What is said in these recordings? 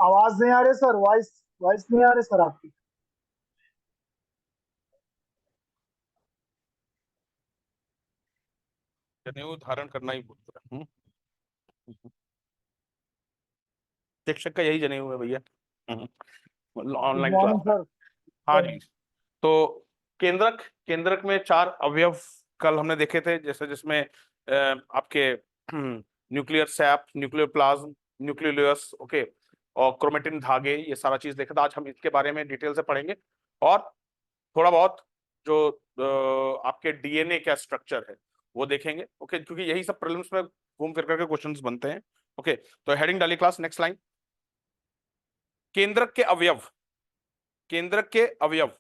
आवाज नहीं आ रही सर, वॉइस वॉइस नहीं आ रही सर आपकी। जनेऊ धारण करना ही बोलता है। शिक्षक का यही जनेऊ है भैया। गुड ऑनलाइन क्लास मॉर्निंग में। सर। हाँ सर जी। तो केंद्रक केंद्रक में चार अवयव कल हमने देखे थे, जैसे जिसमें आपके nuclear SAP, nuclear plasm, nucleolus, okay, और क्रोमेटिन धागे, ये सारा चीज देखा था। आज हम इसके बारे में डिटेल से पढ़ेंगे और थोड़ा बहुत जो आपके डीएनए का स्ट्रक्चर है वो देखेंगे, ओके, क्योंकि यही सब प्रीलिम्स में घूम फिर करके क्वेश्चंस बनते हैं। ओके, तो हेडिंग डाली क्लास, नेक्स्ट लाइन। केंद्रक के अवयव, केंद्रक के अवयव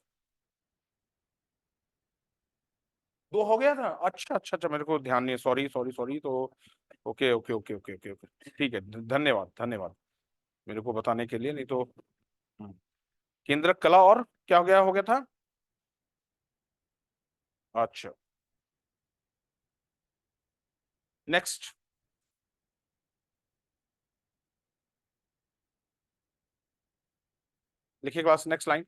दो हो गया था। अच्छा अच्छा अच्छा, मेरे को ध्यान नहीं है, सॉरी सॉरी सॉरी। तो okay okay okay okay okay okay, ठीक है, धन्यवाद धन्यवाद मेरे को बताने के लिए, नहीं तो। केंद्रक कला और क्या हो गया था। अच्छा, नेक्स्ट लिखिए क्लास, नेक्स्ट लाइन।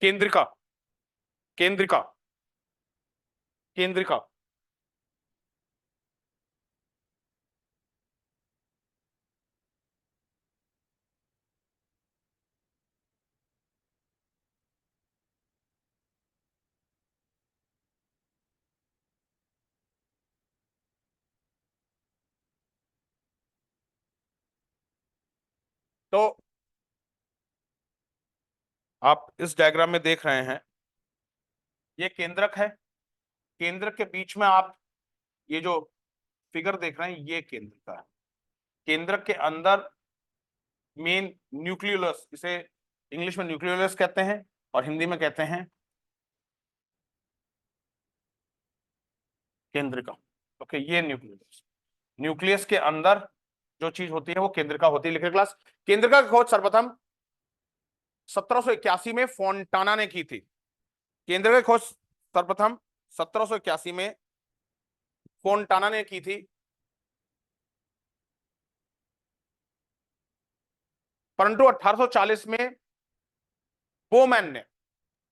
केंद्रिका, केंद्रिका, केंद्रिका। तो आप इस डायग्राम में देख रहे हैं, ये केंद्रक है। केंद्रक के बीच में आप ये जो फिगर देख रहे हैं, ये केंद्र का है। केंद्रक के अंदर मेन न्यूक्लियोलस, इसे इंग्लिश में न्यूक्लियोलस कहते हैं और हिंदी में कहते हैं केंद्रिका। ओके, ये न्यूक्लियस, न्यूक्लियस के अंदर जो चीज होती है वो केंद्रिका होती है। लिखे क्लास। केंद्रिका की खोज सर्वप्रथम 1781 में फोंटाना ने की थी। केंद्रिका की खोज सर्वप्रथम 1781 में फोंटाना ने की थी, परंतु 1840 में बोमैन ने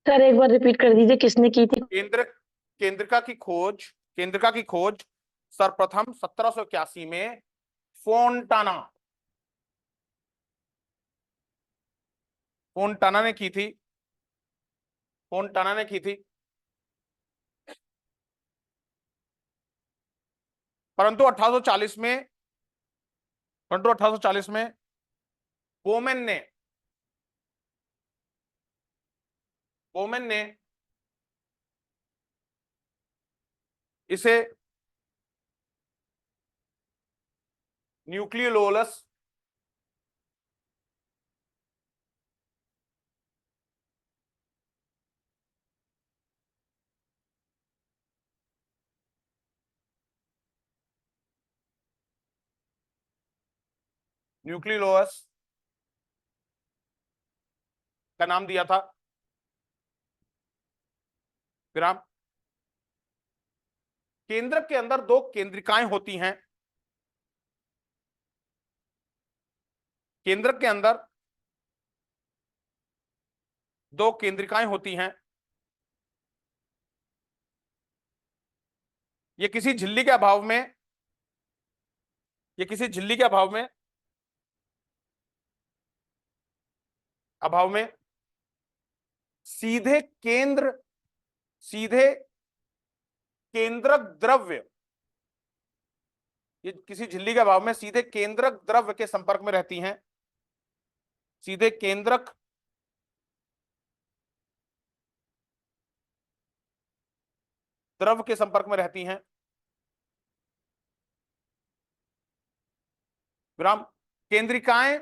सर एक बार रिपीट कर दीजिए, किसने की थी? केंद्रिका की खोज, केंद्रिका की खोज सर्वप्रथम 1781 में फोंटाना, फोंटाना ने की थी, फोंटाना ने की थी, परंतु 1840 में, परंतु 1840 में बोमेन ने, बोमेन ने इसे न्यूक्लियोलस, न्यूक्लियोलस का नाम दिया था। विराम। केंद्रक के अंदर दो केंद्रिकाएं होती हैं। केंद्रक के अंदर दो केंद्रिकाएं होती हैं। ये किसी झिल्ली के अभाव में, ये किसी झिल्ली के अभाव में सीधे केंद्र, सीधे केंद्रक द्रव्य, ये किसी झिल्ली के अभाव में सीधे केंद्रक द्रव्य के संपर्क में रहती हैं, सीधे केंद्रक द्रव्य के संपर्क में रहती हैं। विराम। केंद्रिकाएं,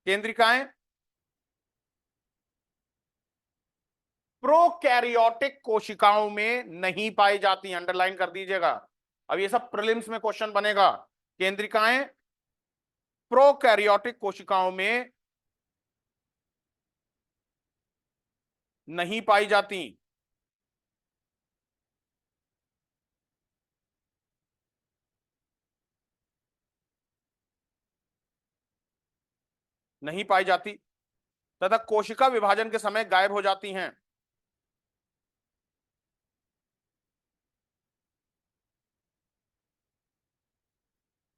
केंद्रिकाएं प्रोकैरियोटिक कोशिकाओं में नहीं पाई जाती, अंडरलाइन कर दीजिएगा। अब ये सब प्रीलिम्स में क्वेश्चन बनेगा। केंद्रिकाएं प्रोकैरियोटिक कोशिकाओं में नहीं पाई जाती। नहीं पाई जाती तथा कोशिका विभाजन के समय गायब हो जाती हैं।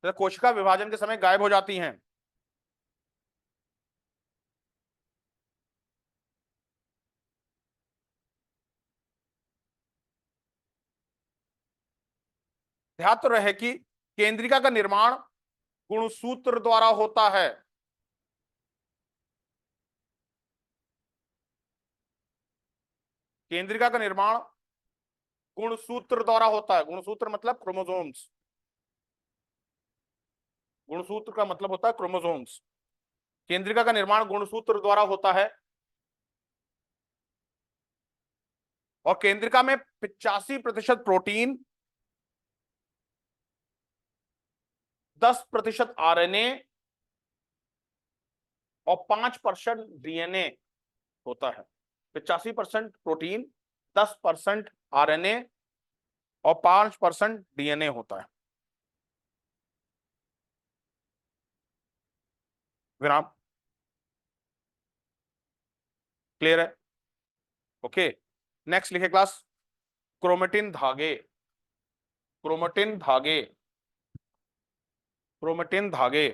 तथा कोशिका विभाजन के समय गायब हो जाती हैं। ध्यान तो रहे कि केंद्रिका का निर्माण गुणसूत्र द्वारा होता है। केंद्रिका का निर्माण गुणसूत्र द्वारा होता है। गुणसूत्र मतलब क्रोमोसोम्स। गुणसूत्र का मतलब होता है क्रोमोसोम्स। केंद्रिका का निर्माण गुणसूत्र द्वारा होता है और केंद्रिका में 85% प्रोटीन, 10% आरएनए और 5% डीएनए होता है। 85% प्रोटीन, 10% आरएनए और 5% डीएनए होता है। विराम। क्लियर है? ओके, नेक्स्ट लिखे क्लास, क्रोमेटिन धागे। क्रोमेटिन धागे, क्रोमेटिन धागे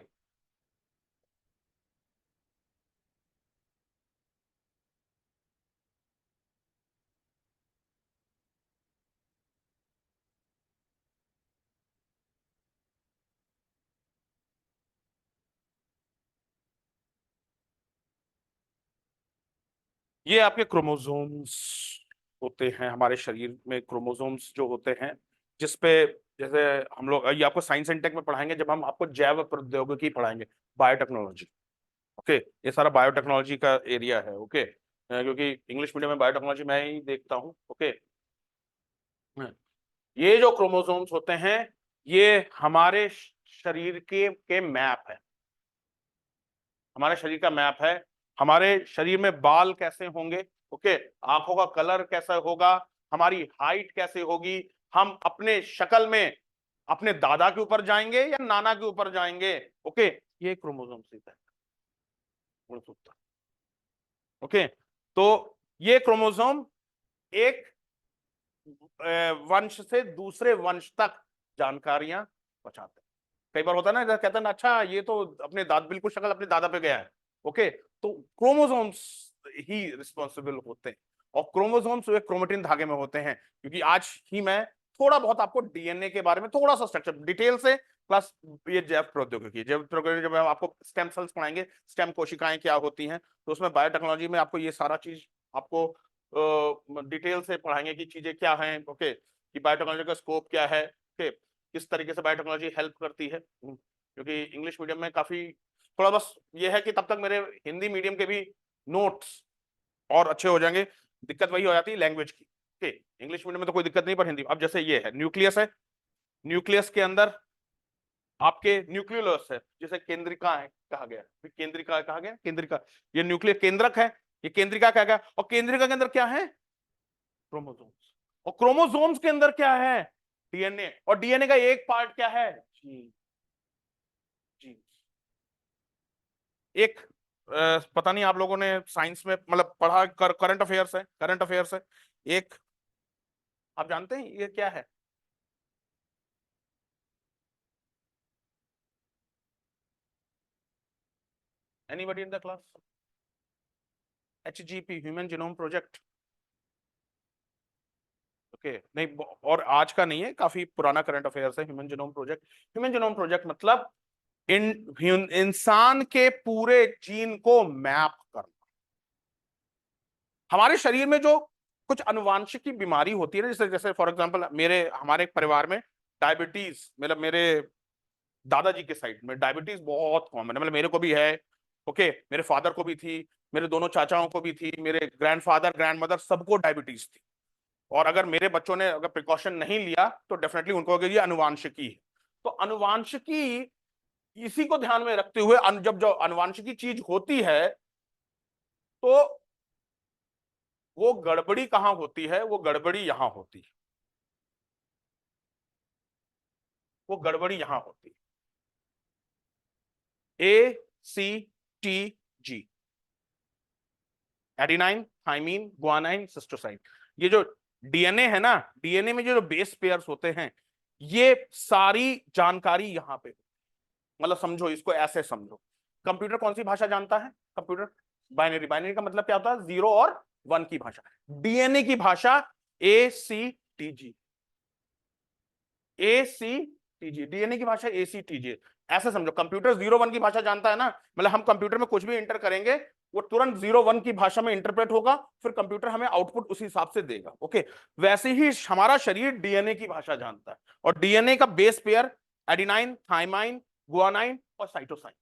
ये आपके क्रोमोसोम्स होते हैं। हमारे शरीर में क्रोमोसोम्स जो होते हैं, जिसपे जैसे हम लोग ये आपको साइंस एंड टेक में पढ़ाएंगे जब हम आपको जैव प्रौद्योगिकी पढ़ाएंगे, बायोटेक्नोलॉजी। ओके, ये सारा बायोटेक्नोलॉजी का एरिया है। ओके, क्योंकि इंग्लिश मीडियम में बायोटेक्नोलॉजी मैं ही देखता हूँ। ओके, ये जो क्रोमोसोम्स होते हैं ये हमारे शरीर के मैप है। हमारे शरीर का मैप है। हमारे शरीर में बाल कैसे होंगे, ओके, आंखों का कलर कैसा होगा, हमारी हाइट कैसे होगी, हम अपने शक्ल में अपने दादा के ऊपर जाएंगे या नाना के ऊपर जाएंगे, ओके, ये क्रोमोसोम से तय गुणसूत्र। ओके, तो ये क्रोमोसोम एक वंश से दूसरे वंश तक जानकारियां पहुंचाते हैं। कई बार होता है ना, कहते हैं ना, अच्छा ये तो अपने दादा, बिल्कुल शक्ल अपने दादा पे गया है। ओके, तो क्रोमोसोम्स ही रिस्पॉन्सिबल होते हैं और क्रोमोसोम्स वे क्रोमेटिन धागे में होते हैं। क्योंकि आज ही मैं थोड़ा बहुत आपको डीएनए के बारे में थोड़ा सा स्ट्रक्चर डिटेल से, प्लस ये जैव प्रौद्योगिकी, जब हम आपको स्टेम सेल्स पढ़ाएंगे, स्टेम कोशिकाएं क्या होती हैं, तो उसमें बायोटेक्नोलॉजी में आपको ये सारा चीज आपको डिटेल से पढ़ाएंगे कि चीजें क्या हैं। ओके, कि बायोटेक्नोलॉजी का स्कोप क्या है, ओके, किस तरीके से बायोटेक्नोलॉजी हेल्प करती है। क्योंकि इंग्लिश मीडियम में काफी थोड़ा बस ये है कि तब तक मेरे हिंदी मीडियम के भी नोट्स और अच्छे हो जाएंगे। दिक्कत वही हो जाती है लैंग्वेज की। ओके, इंग्लिश मीडियम में तो कोई दिक्कत नहीं, पर हिंदी, अब जैसे ये है न्यूक्लियस है, न्यूक्लियस के अंदर आपके न्यूक्लियोलस है, जिसे केंद्रिका है कहा गया, केंद्रिका कहा गया, केंद्रिका, ये न्यूक्लियर केंद्रक है, ये केंद्रिका कहा गया। और केंद्रिका के अंदर क्या है? क्रोमोसोम्स। और क्रोमोसोम्स के अंदर क्या है? डीएनए। और डीएनए का एक पार्ट क्या है? जीन। जीन एक पता नहीं आप लोगों ने साइंस में मतलब पढ़ा, करंट अफेयर्स है, करंट अफेयर्स है एक, आप जानते हैं ये क्या है? Anybody in the class? HGP, human genome project. Okay, नहीं, और आज का नहीं है, काफी पुराना करंट अफेयर्स है human genome project. Human genome project मतलब इंसान के पूरे जीन को मैप करना। हमारे शरीर में जो कुछ अनुवांशिक बीमारी होती है ना, जैसे जैसे फॉर एग्जांपल हमारे परिवार में डायबिटीज, मतलब मेरे दादाजी के साइड में डायबिटीज बहुत कॉमन है, मतलब मेरे को भी है। ओके, मेरे फादर को भी थी, मेरे दोनों चाचाओं को भी थी, मेरे ग्रैंडफादर ग्रैंडमदर सबको डायबिटीज थी। और अगर मेरे बच्चों ने अगर प्रिकॉशन नहीं लिया तो डेफिनेटली उनको अगर ये अनुवांशिकी है। तो अनुवांशिकी, इसी को ध्यान में रखते हुए जब जो अनुवांशिकी चीज होती है तो वो गड़बड़ी कहां होती है? वो गड़बड़ी यहां होती है, वो गड़बड़ी यहां होती है। ACTG adenine, thymine, guanine, cytosine. ये जो डीएनए है ना, डीएनए में जो बेस पेयर्स होते हैं, ये सारी जानकारी यहाँ पे, मतलब समझो इसको ऐसे समझो, कंप्यूटर कौन सी भाषा जानता है? Computer binary. बाइनरी का मतलब क्या होता है? 0 और 1 की भाषा। डीएनए की भाषा ACTG, ACTG, डीएनए की भाषा ACTG। ऐसे समझो, कंप्यूटर 0-1 की भाषा जानता है ना, मतलब हम कंप्यूटर में कुछ भी इंटर करेंगे, वो तुरंत 0-1 की भाषा में इंटरप्रेट होगा, फिर कंप्यूटर हमें आउटपुट उसी हिसाब से देगा। ओके, वैसे ही हमारा शरीर डीएनए की भाषा जानता है, और डीएनए का base pair adenine, thymine, guanine और साइटोसाइन।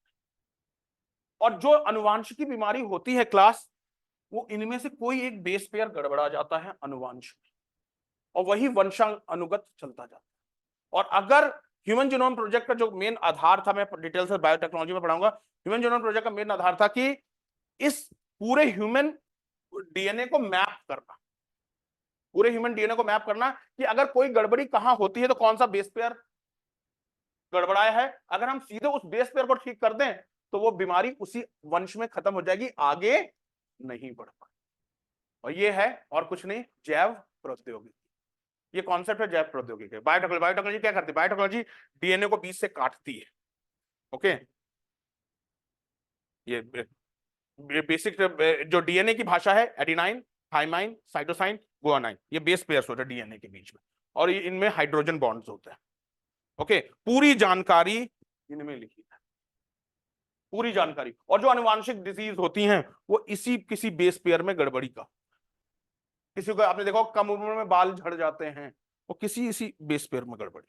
और जो अनुवांशिकी बीमारी होती है क्लास, वो इनमें से कोई एक बेस पेयर गड़बड़ा जाता है अनुवांशिक, और वही वंशानुगत चलता जाता है। और अगर ह्यूमन जीनोम प्रोजेक्ट का जो मेन आधार था, मैं डिटेल से बायोटेक्नोलॉजी में पढ़ाऊंगा, ह्यूमन जीनोम प्रोजेक्ट का मेन आधार था कि इस पूरे ह्यूमन डीएनए को मैप करना, पूरे ह्यूमन डीएनए को मैप करना कि अगर कोई गड़बड़ी कहां होती है तो कौन सा बेस पेयर गड़बड़ाया है। अगर हम सीधे उस बेस पेयर को ठीक कर दें तो वो बीमारी उसी वंश में खत्म हो जाएगी, आगे नहीं बढ़ पाए। और ये है और कुछ नहीं, जैव प्रौद्योगिकी। ये कॉन्सेप्ट है जैव प्रौद्योगिकी। बायोटेक्नोलॉजी, बायोटेक्नोलॉजी क्या करती है? बायोटेक्नोलॉजी डीएनए को बीच से काटती है। ओके, ये बेसिक जो डीएनए की भाषा है, एडेनाइन, थाइमाइन, साइटोसाइन, गुआनाइन, ये बेस पेयर्स होते हैं डीएनए के बीच में, और ये इनमें हाइड्रोजन बॉन्ड्स होते हैं। ओके, पूरी जानकारी इनमें लिखी है, पूरी जानकारी। और जो आनुवांशिक डिजीज होती हैं वो इसी किसी बेस पेयर में गड़बड़ी का, किसी को आपने देखा कम उम्र में बाल झड़ जाते हैं, वो किसी इसी बेस पेयर में गड़बड़ी।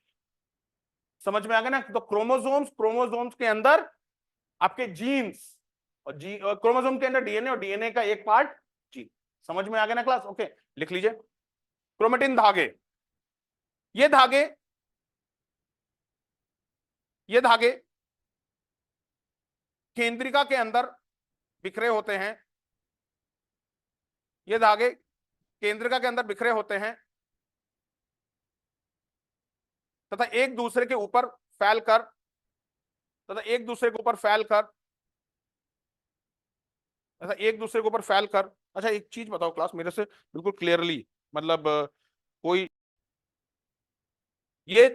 समझ में आ गया ना? तो क्रोमोसोम्स, क्रोमोसोम्स के अंदर आपके जीन्स, और क्रोमोसोम के अंदर डीएनए, और डीएनए का एक पार्ट जीन। समझ में आ गया ना क्लास? ओके, लिख लीजिए। क्रोमेटिन धागे, ये धागे, ये धागे केंद्रिका के अंदर बिखरे होते हैं, ये धागे केंद्रिका के अंदर बिखरे होते हैं तथा एक दूसरे के ऊपर फैलकर, तथा एक दूसरे के ऊपर फैलकर, तथा एक दूसरे के ऊपर फैलकर। अच्छा, एक चीज बताओ क्लास मेरे से बिल्कुल क्लियरली, मतलब कोई, ये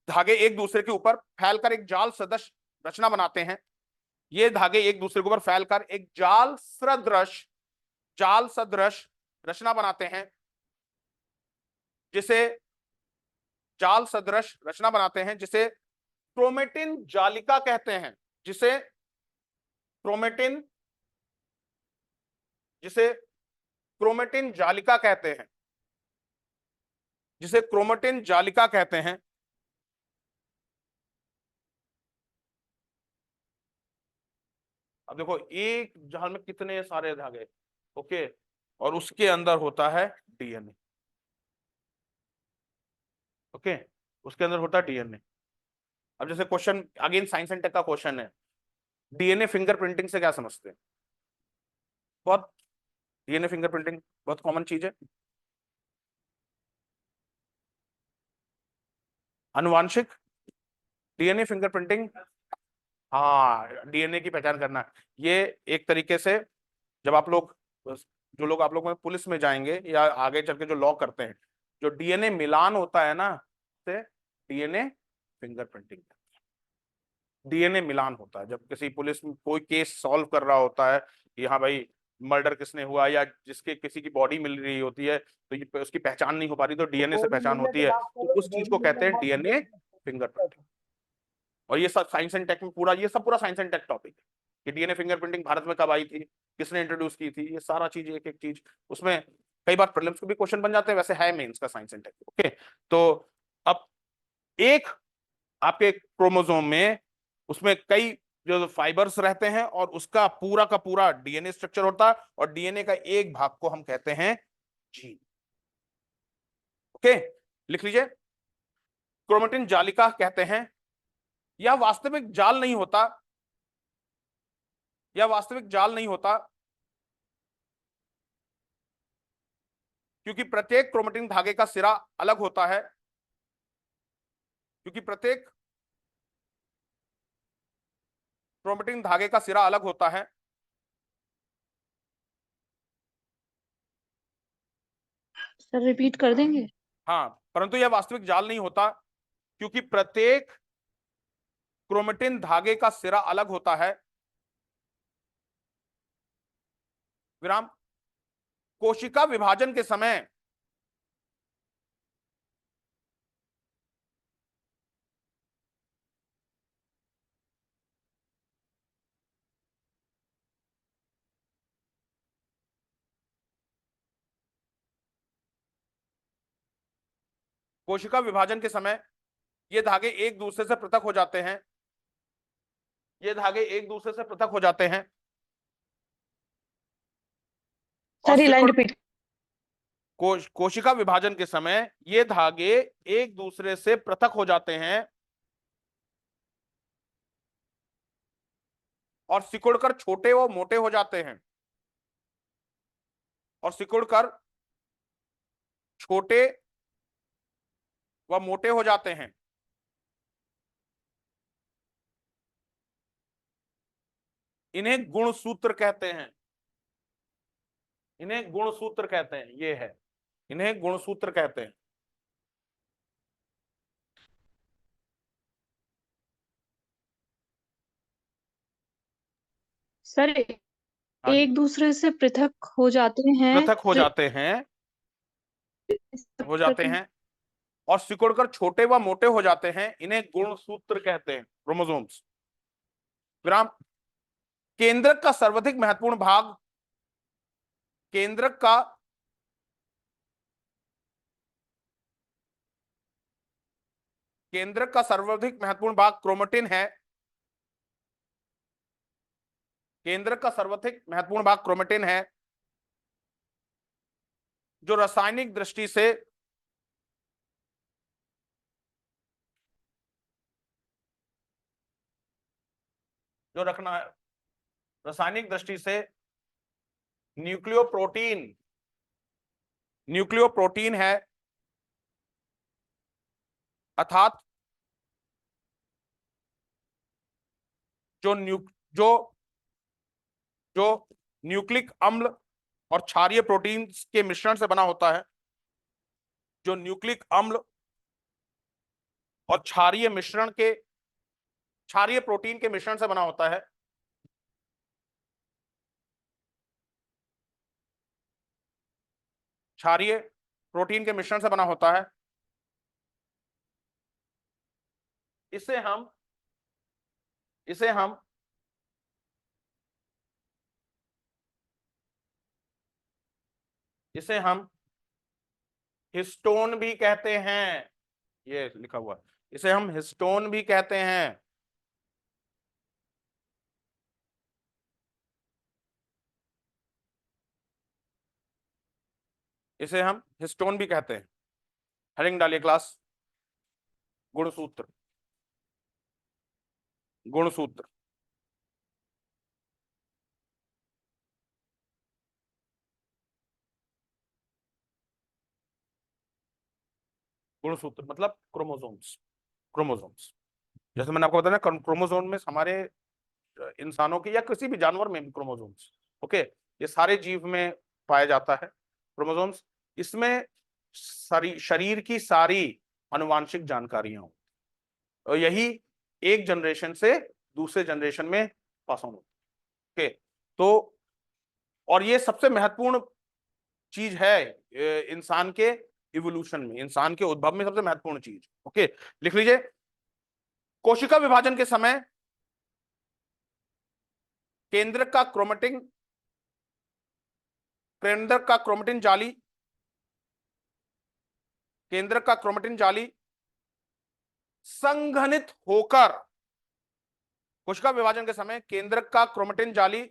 धागे एक दूसरे के ऊपर फैलकर एक जाल सदृश रचना बनाते हैं, ये धागे एक दूसरे के ऊपर फैलकर एक जाल सदृश रचना बनाते हैं, जिसे जाल सदृश रचना बनाते हैं, जिसे क्रोमेटिन जालिका कहते हैं, जिसे क्रोमेटिन, जिसे क्रोमेटिन जालिका कहते हैं, जिसे क्रोमेटिन जालिका कहते हैं। अब देखो, एक जाल में कितने सारे धागे, ओके, और उसके अंदर होता है डीएनए। ओके, उसके अंदर होता है डीएनए। अब जैसे question again science and tech का क्वेश्चन है, डीएनए फिंगरप्रिंटिंग से क्या समझते हैं? बहुत, डीएनए फिंगरप्रिंटिंग बहुत कॉमन चीज है। आनुवांशिक डीएनए फिंगरप्रिंटिंग, हाँ, डीएनए की पहचान करना, ये एक तरीके से जब आप लोग, जो लोग आप लोग में पुलिस में जाएंगे या आगे चल के जो लॉ करते हैं, जो डीएनए मिलान होता है ना, से डीएनए फिंगरप्रिंटिंग, डीएनए मिलान होता है जब किसी पुलिस में कोई केस सॉल्व कर रहा होता है कि हाँ भाई मर्डर किसने हुआ, या जिसके किसी की बॉडी मिल रही होती है तो उसकी पहचान नहीं हो पा रही, तो डीएनए से पहचान होती है, तो उस चीज को कहते हैं डीएनए फिंगरप्रिंटिंग। और ये सब साइंस एंड टेक में पूरा, ये सब पूरा साइंस एंड टेक टॉपिक है कि डीएनए फिंगरप्रिंटिंग भारत में कब आई थी, किसने इंट्रोड्यूस की थी, ये सारा चीज एक एक चीज उसमें कई बार प्रीलिम्स के भी क्वेश्चन बन जाते हैं, वैसे है मेंस का साइंस एंड टेक। ओके, तो अब एक आपके क्रोमोसोम में, उसमें कई जो फाइबर्स रहते हैं और उसका पूरा का पूरा डीएनए स्ट्रक्चर होता है, और डीएनए का एक भाग को हम कहते हैं जीन। ओके, लिख लीजिए। क्रोमेटिन जालिका कहते हैं। यह वास्तविक जाल नहीं होता, यह वास्तविक जाल नहीं होता, क्योंकि प्रत्येक क्रोमेटिन धागे का सिरा अलग होता है, क्योंकि प्रत्येक क्रोमेटिन धागे का सिरा अलग होता है, सर रिपीट कर देंगे? हाँ, परंतु यह वास्तविक जाल नहीं होता, क्योंकि प्रत्येक क्रोमेटिन धागे का सिरा अलग होता है। विराम। कोशिका विभाजन के समय कोशिका विभाजन के समय ये धागे एक दूसरे से पृथक हो जाते हैं। ये धागे एक दूसरे से पृथक हो जाते हैं और सर ये लाइन सिकुड़ रिपीट। कोशिका विभाजन के समय ये धागे एक दूसरे से पृथक हो जाते हैं और सिकुड़कर छोटे व मोटे हो जाते हैं, और सिकुड़कर छोटे व मोटे हो जाते हैं। इन्हें गुणसूत्र कहते हैं। इन्हें गुणसूत्र कहते हैं। ये है, इन्हें गुणसूत्र कहते हैं। सर हाँ जी, एक दूसरे से पृथक हो जाते हैं। पृथक हो जाते हैं और सिकुड़कर छोटे व मोटे हो जाते हैं। इन्हें गुणसूत्र कहते हैं, क्रोमोसोम्स। विराम। केंद्रक का सर्वाधिक महत्वपूर्ण भाग, केंद्रक का सर्वाधिक महत्वपूर्ण भाग क्रोमेटिन है। केंद्रक का सर्वाधिक महत्वपूर्ण भाग क्रोमेटिन है, जो रासायनिक दृष्टि से जो रखना है, रासायनिक दृष्टि से न्यूक्लियोप्रोटीन है, अर्थात जो जो न्यूक्लिक अम्ल और क्षारीय प्रोटीन के मिश्रण से बना होता है। जो न्यूक्लिक अम्ल और क्षारीय प्रोटीन के मिश्रण से बना होता है। क्षारीय प्रोटीन के मिश्रण से बना होता है। इसे हम हिस्टोन भी कहते हैं। ये लिखा हुआ है, इसे हम हिस्टोन भी कहते हैं। इसे हम हिस्टोन भी कहते हैं। हेडिंग डालिए क्लास, गुणसूत्र। गुणसूत्र। गुणसूत्र मतलब क्रोमोसोम्स। जैसे मैंने आपको बताया ना, क्रोमोसोम में हमारे इंसानों के या किसी भी जानवर में भी क्रोमोसोम्स, ओके, ये सारे जीव में पाया जाता है क्रोमोसोम्स। इसमें शरीर की सारी आनुवांशिक जानकारियां हो, और यही एक जनरेशन से दूसरे जनरेशन में पास ऑन होती है। ओके, तो और ये सबसे महत्वपूर्ण चीज है इंसान के इवोल्यूशन में, इंसान के उद्भव में सबसे महत्वपूर्ण चीज। ओके, लिख लीजिए। कोशिका विभाजन के समय केंद्रक का क्रोमेटिन जाली संघनित होकर, कोशिका विभाजन के समय केंद्रक का क्रोमेटिन जाली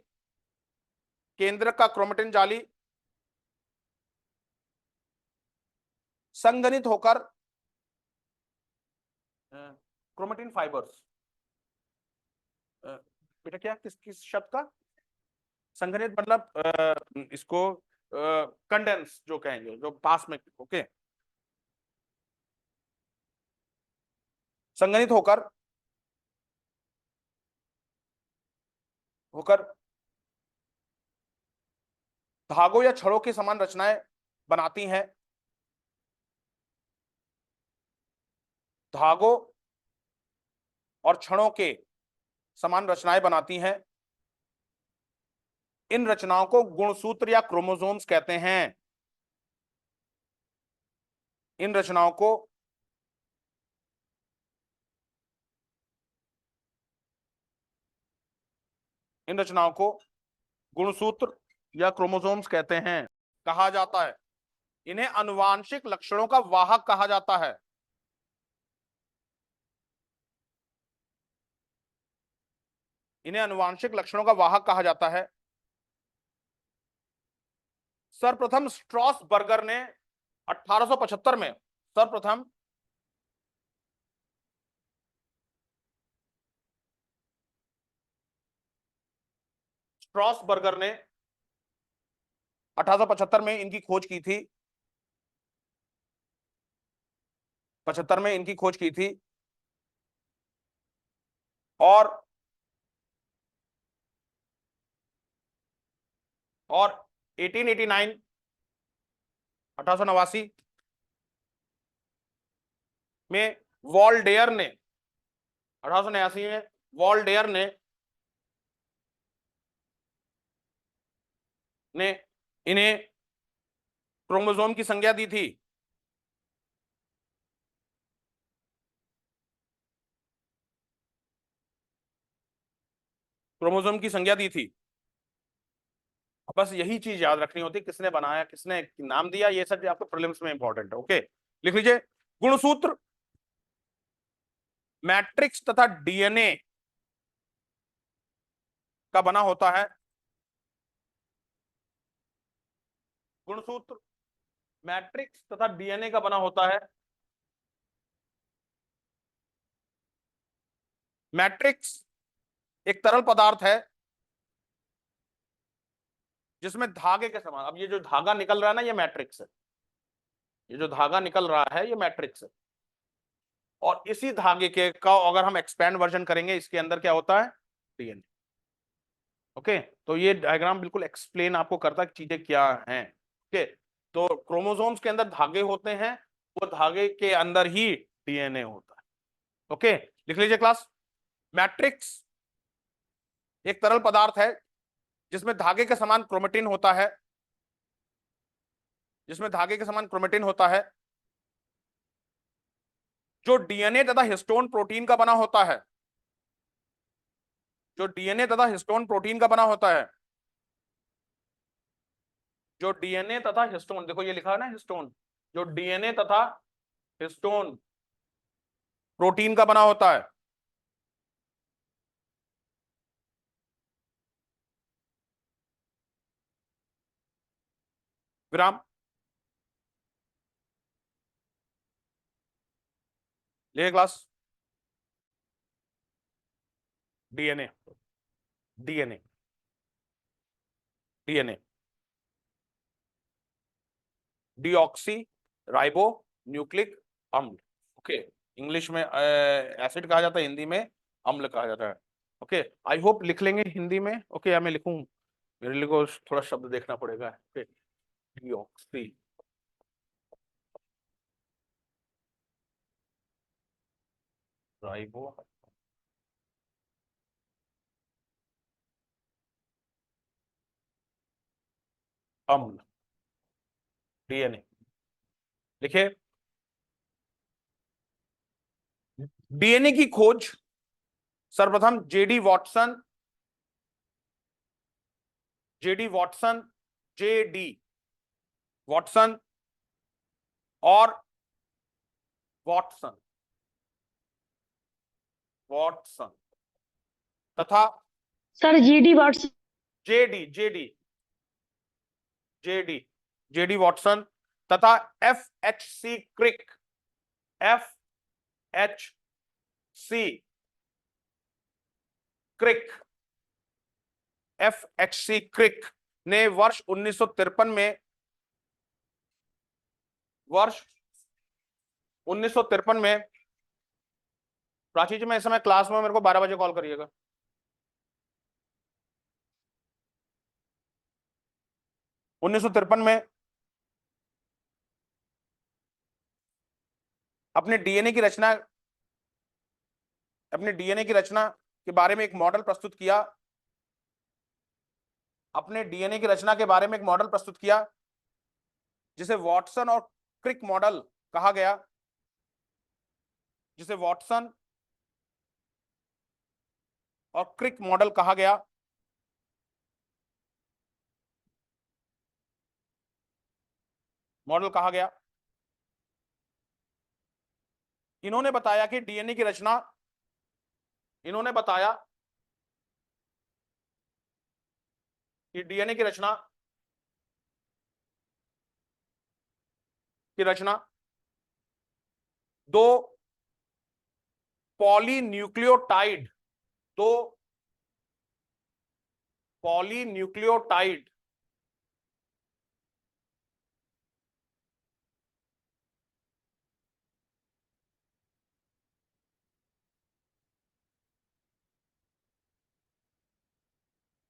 संघनित होकर क्रोमेटिन फाइबर्स, बेटा क्या, किस शब्द का संघनित मतलब इसको कंडेंस जो कहेंगे, जो पास में, ओके, संघनित होकर धागों या छड़ों की समान रचनाएं बनाती हैं। धागों और छड़ों के समान रचनाएं बनाती हैं। इन रचनाओं को गुणसूत्र या क्रोमोसोम्स कहते हैं। इन रचनाओं को गुणसूत्र या क्रोमोसोम्स कहते हैं, कहा जाता है। इन्हें आनुवांशिक लक्षणों का वाहक कहा जाता है। इन्हें आनुवांशिक लक्षणों का वाहक कहा जाता है। सर्वप्रथम स्ट्रॉसबर्गर ने 1875 में सर्वप्रथम स्ट्रॉसबर्गर ने 1875 में इनकी खोज की थी। 75 में इनकी खोज की थी और 1889 1889 में वॉल्डेयर ने 1889 में वॉल्डेयर ने इन्हें क्रोमोसोम की संज्ञा दी थी। क्रोमोसोम की संज्ञा दी थी। बस यही चीज याद रखनी होती, किसने बनाया, किसने नाम दिया, ये सब आपको प्रीलिम्स में इंपॉर्टेंट है। ओके, लिख लीजिए। गुणसूत्र मैट्रिक्स तथा डीएनए का बना होता है। गुणसूत्र मैट्रिक्स तथा डीएनए का बना होता है। मैट्रिक्स एक तरल पदार्थ है जिसमें धागे के समान, अब ये जो धागा निकल रहा है ना, ये मैट्रिक्स है। ये जो धागा निकल रहा है ये मैट्रिक्स है। और इसी धागे के का अगर हम एक्सपैंड वर्जन करेंगे, इसके अंदर क्या होता है, डीएनए। ओके, तो ये डायग्राम बिल्कुल एक्सप्लेन आपको करता है चीजें क्या हैं। ओके, तो क्रोमोसोम्स के अंदर धागे होते हैं, वो धागे के अंदर ही डीएनए होता है। ओके, लिख लीजिए क्लास। मैट्रिक्स एक तरल पदार्थ है जिसमें धागे के समान क्रोमेटिन होता है। जिसमें धागे के समान क्रोमेटिन होता है, जो डीएनए तथा हिस्टोन प्रोटीन का बना होता है। जो डीएनए तथा हिस्टोन प्रोटीन का बना होता है। जो डीएनए तथा हिस्टोन, देखो ये लिखा है ना हिस्टोन, जो डीएनए तथा हिस्टोन प्रोटीन का बना होता है। विराम। ले class. DNA DNA DNA deoxy ribo nucleic अम्ल। ओके, इंग्लिश में एसिड कहा जाता है, हिंदी में अम्ल कहा जाता है। ओके, आई होप लिख लेंगे हिंदी में। ओके, या मैं लिखूं, मेरे लिए को थोड़ा शब्द देखना पड़ेगा। ओके, डीऑक्सी राइबो अम्ल डीएनए लिखे। डीएनए की खोज सर्वप्रथम जेडी वॉटसन जेडी वॉटसन और वॉटसन वॉटसन तथा sir GD Watts JD JD JD JD Watson तथा FHC Crick FHC Crick FHC Crick ने वर्ष 1953 में 1953 में, प्राची जी मैं इस समय क्लास में, मेरे को 12 बजे कॉल करिएगा। उन्नीस सौ तिरपन में अपने डीएनए की रचना अपने डीएनए की रचना के बारे में एक मॉडल प्रस्तुत किया, अपने डीएनए की रचना के बारे में एक मॉडल प्रस्तुत किया जिसे वॉटसन और क्रिक मॉडल कहा गया, जिसे वॉटसन और क्रिक मॉडल कहा गया। मॉडल कहा गया। इन्होंने बताया कि डीएनए की रचना, इन्होंने बताया कि डीएनए की रचना दो पॉलीन्यूक्लियोटाइड, दो पॉलीन्यूक्लियोटाइड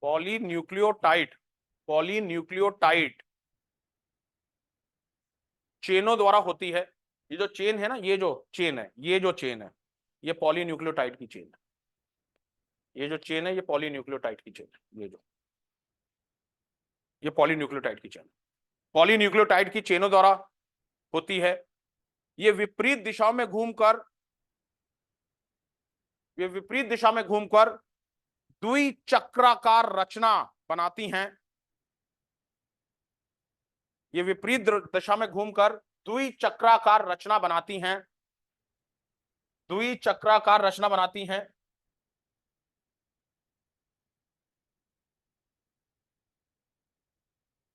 पॉलीन्यूक्लियोटाइड पॉलीन्यूक्लियोटाइड चेनों द्वारा होती है। ये जो चेन है ना, ये जो चेन है, ये जो चेन है, ये पॉलीन्यूक्लियोटाइड की चेन है। ये जो चेन है, ये पॉलीन्यूक्लियोटाइड की चेन है। ये पॉलीन्यूक्लियोटाइड की चेन, पॉलीन्यूक्लियोटाइड की चेनों द्वारा होती है। ये विपरीत दिशाओं में घूमकर, ये विपरीत दिशा में घूमकर द्विचक्राकार रचना बनाती हैं। ये विपरीत दिशा में घूमकर द्विचक्राकार रचना बनाती हैं, द्विचक्राकार रचना बनाती हैं।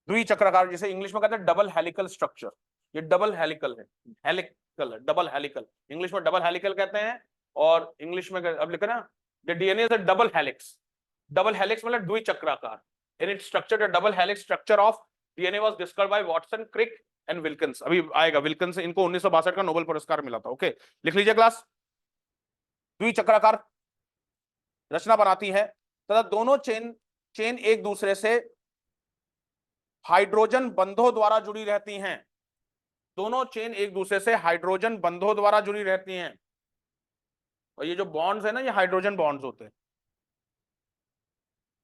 द्विचक्राकार, जिसे इंग्लिश में कहते हैं डबल हेलिकल स्ट्रक्चर। ये डबल हेलिकल है, हेलिकल है, डबल हेलिकल, इंग्लिश में डबल हेलिकल कहते हैं। और इंग्लिश में अब लिखा ना, the DNA is a double helix. Double helix मतलब द्विचक्राकार। In it structure, the double helix structure of DNA was discovered by Watson, Crick and Wilkins. अभी आएगा, विल्किंस, इनको 1962 का नोबेल पुरस्कार मिला था। ओके, लिख लीजिए क्लास। द्विचक्राकार रचना बनाती है तथा दोनों चेन एक दूसरे से हाइड्रोजन बंधों द्वारा जुड़ी रहती हैं। दोनों चेन एक दूसरे से हाइड्रोजन बंधों द्वारा जुड़ी रहती हैं। और ये जो बॉन्ड्स है ना, ये हाइड्रोजन बॉन्ड्स होते हैं,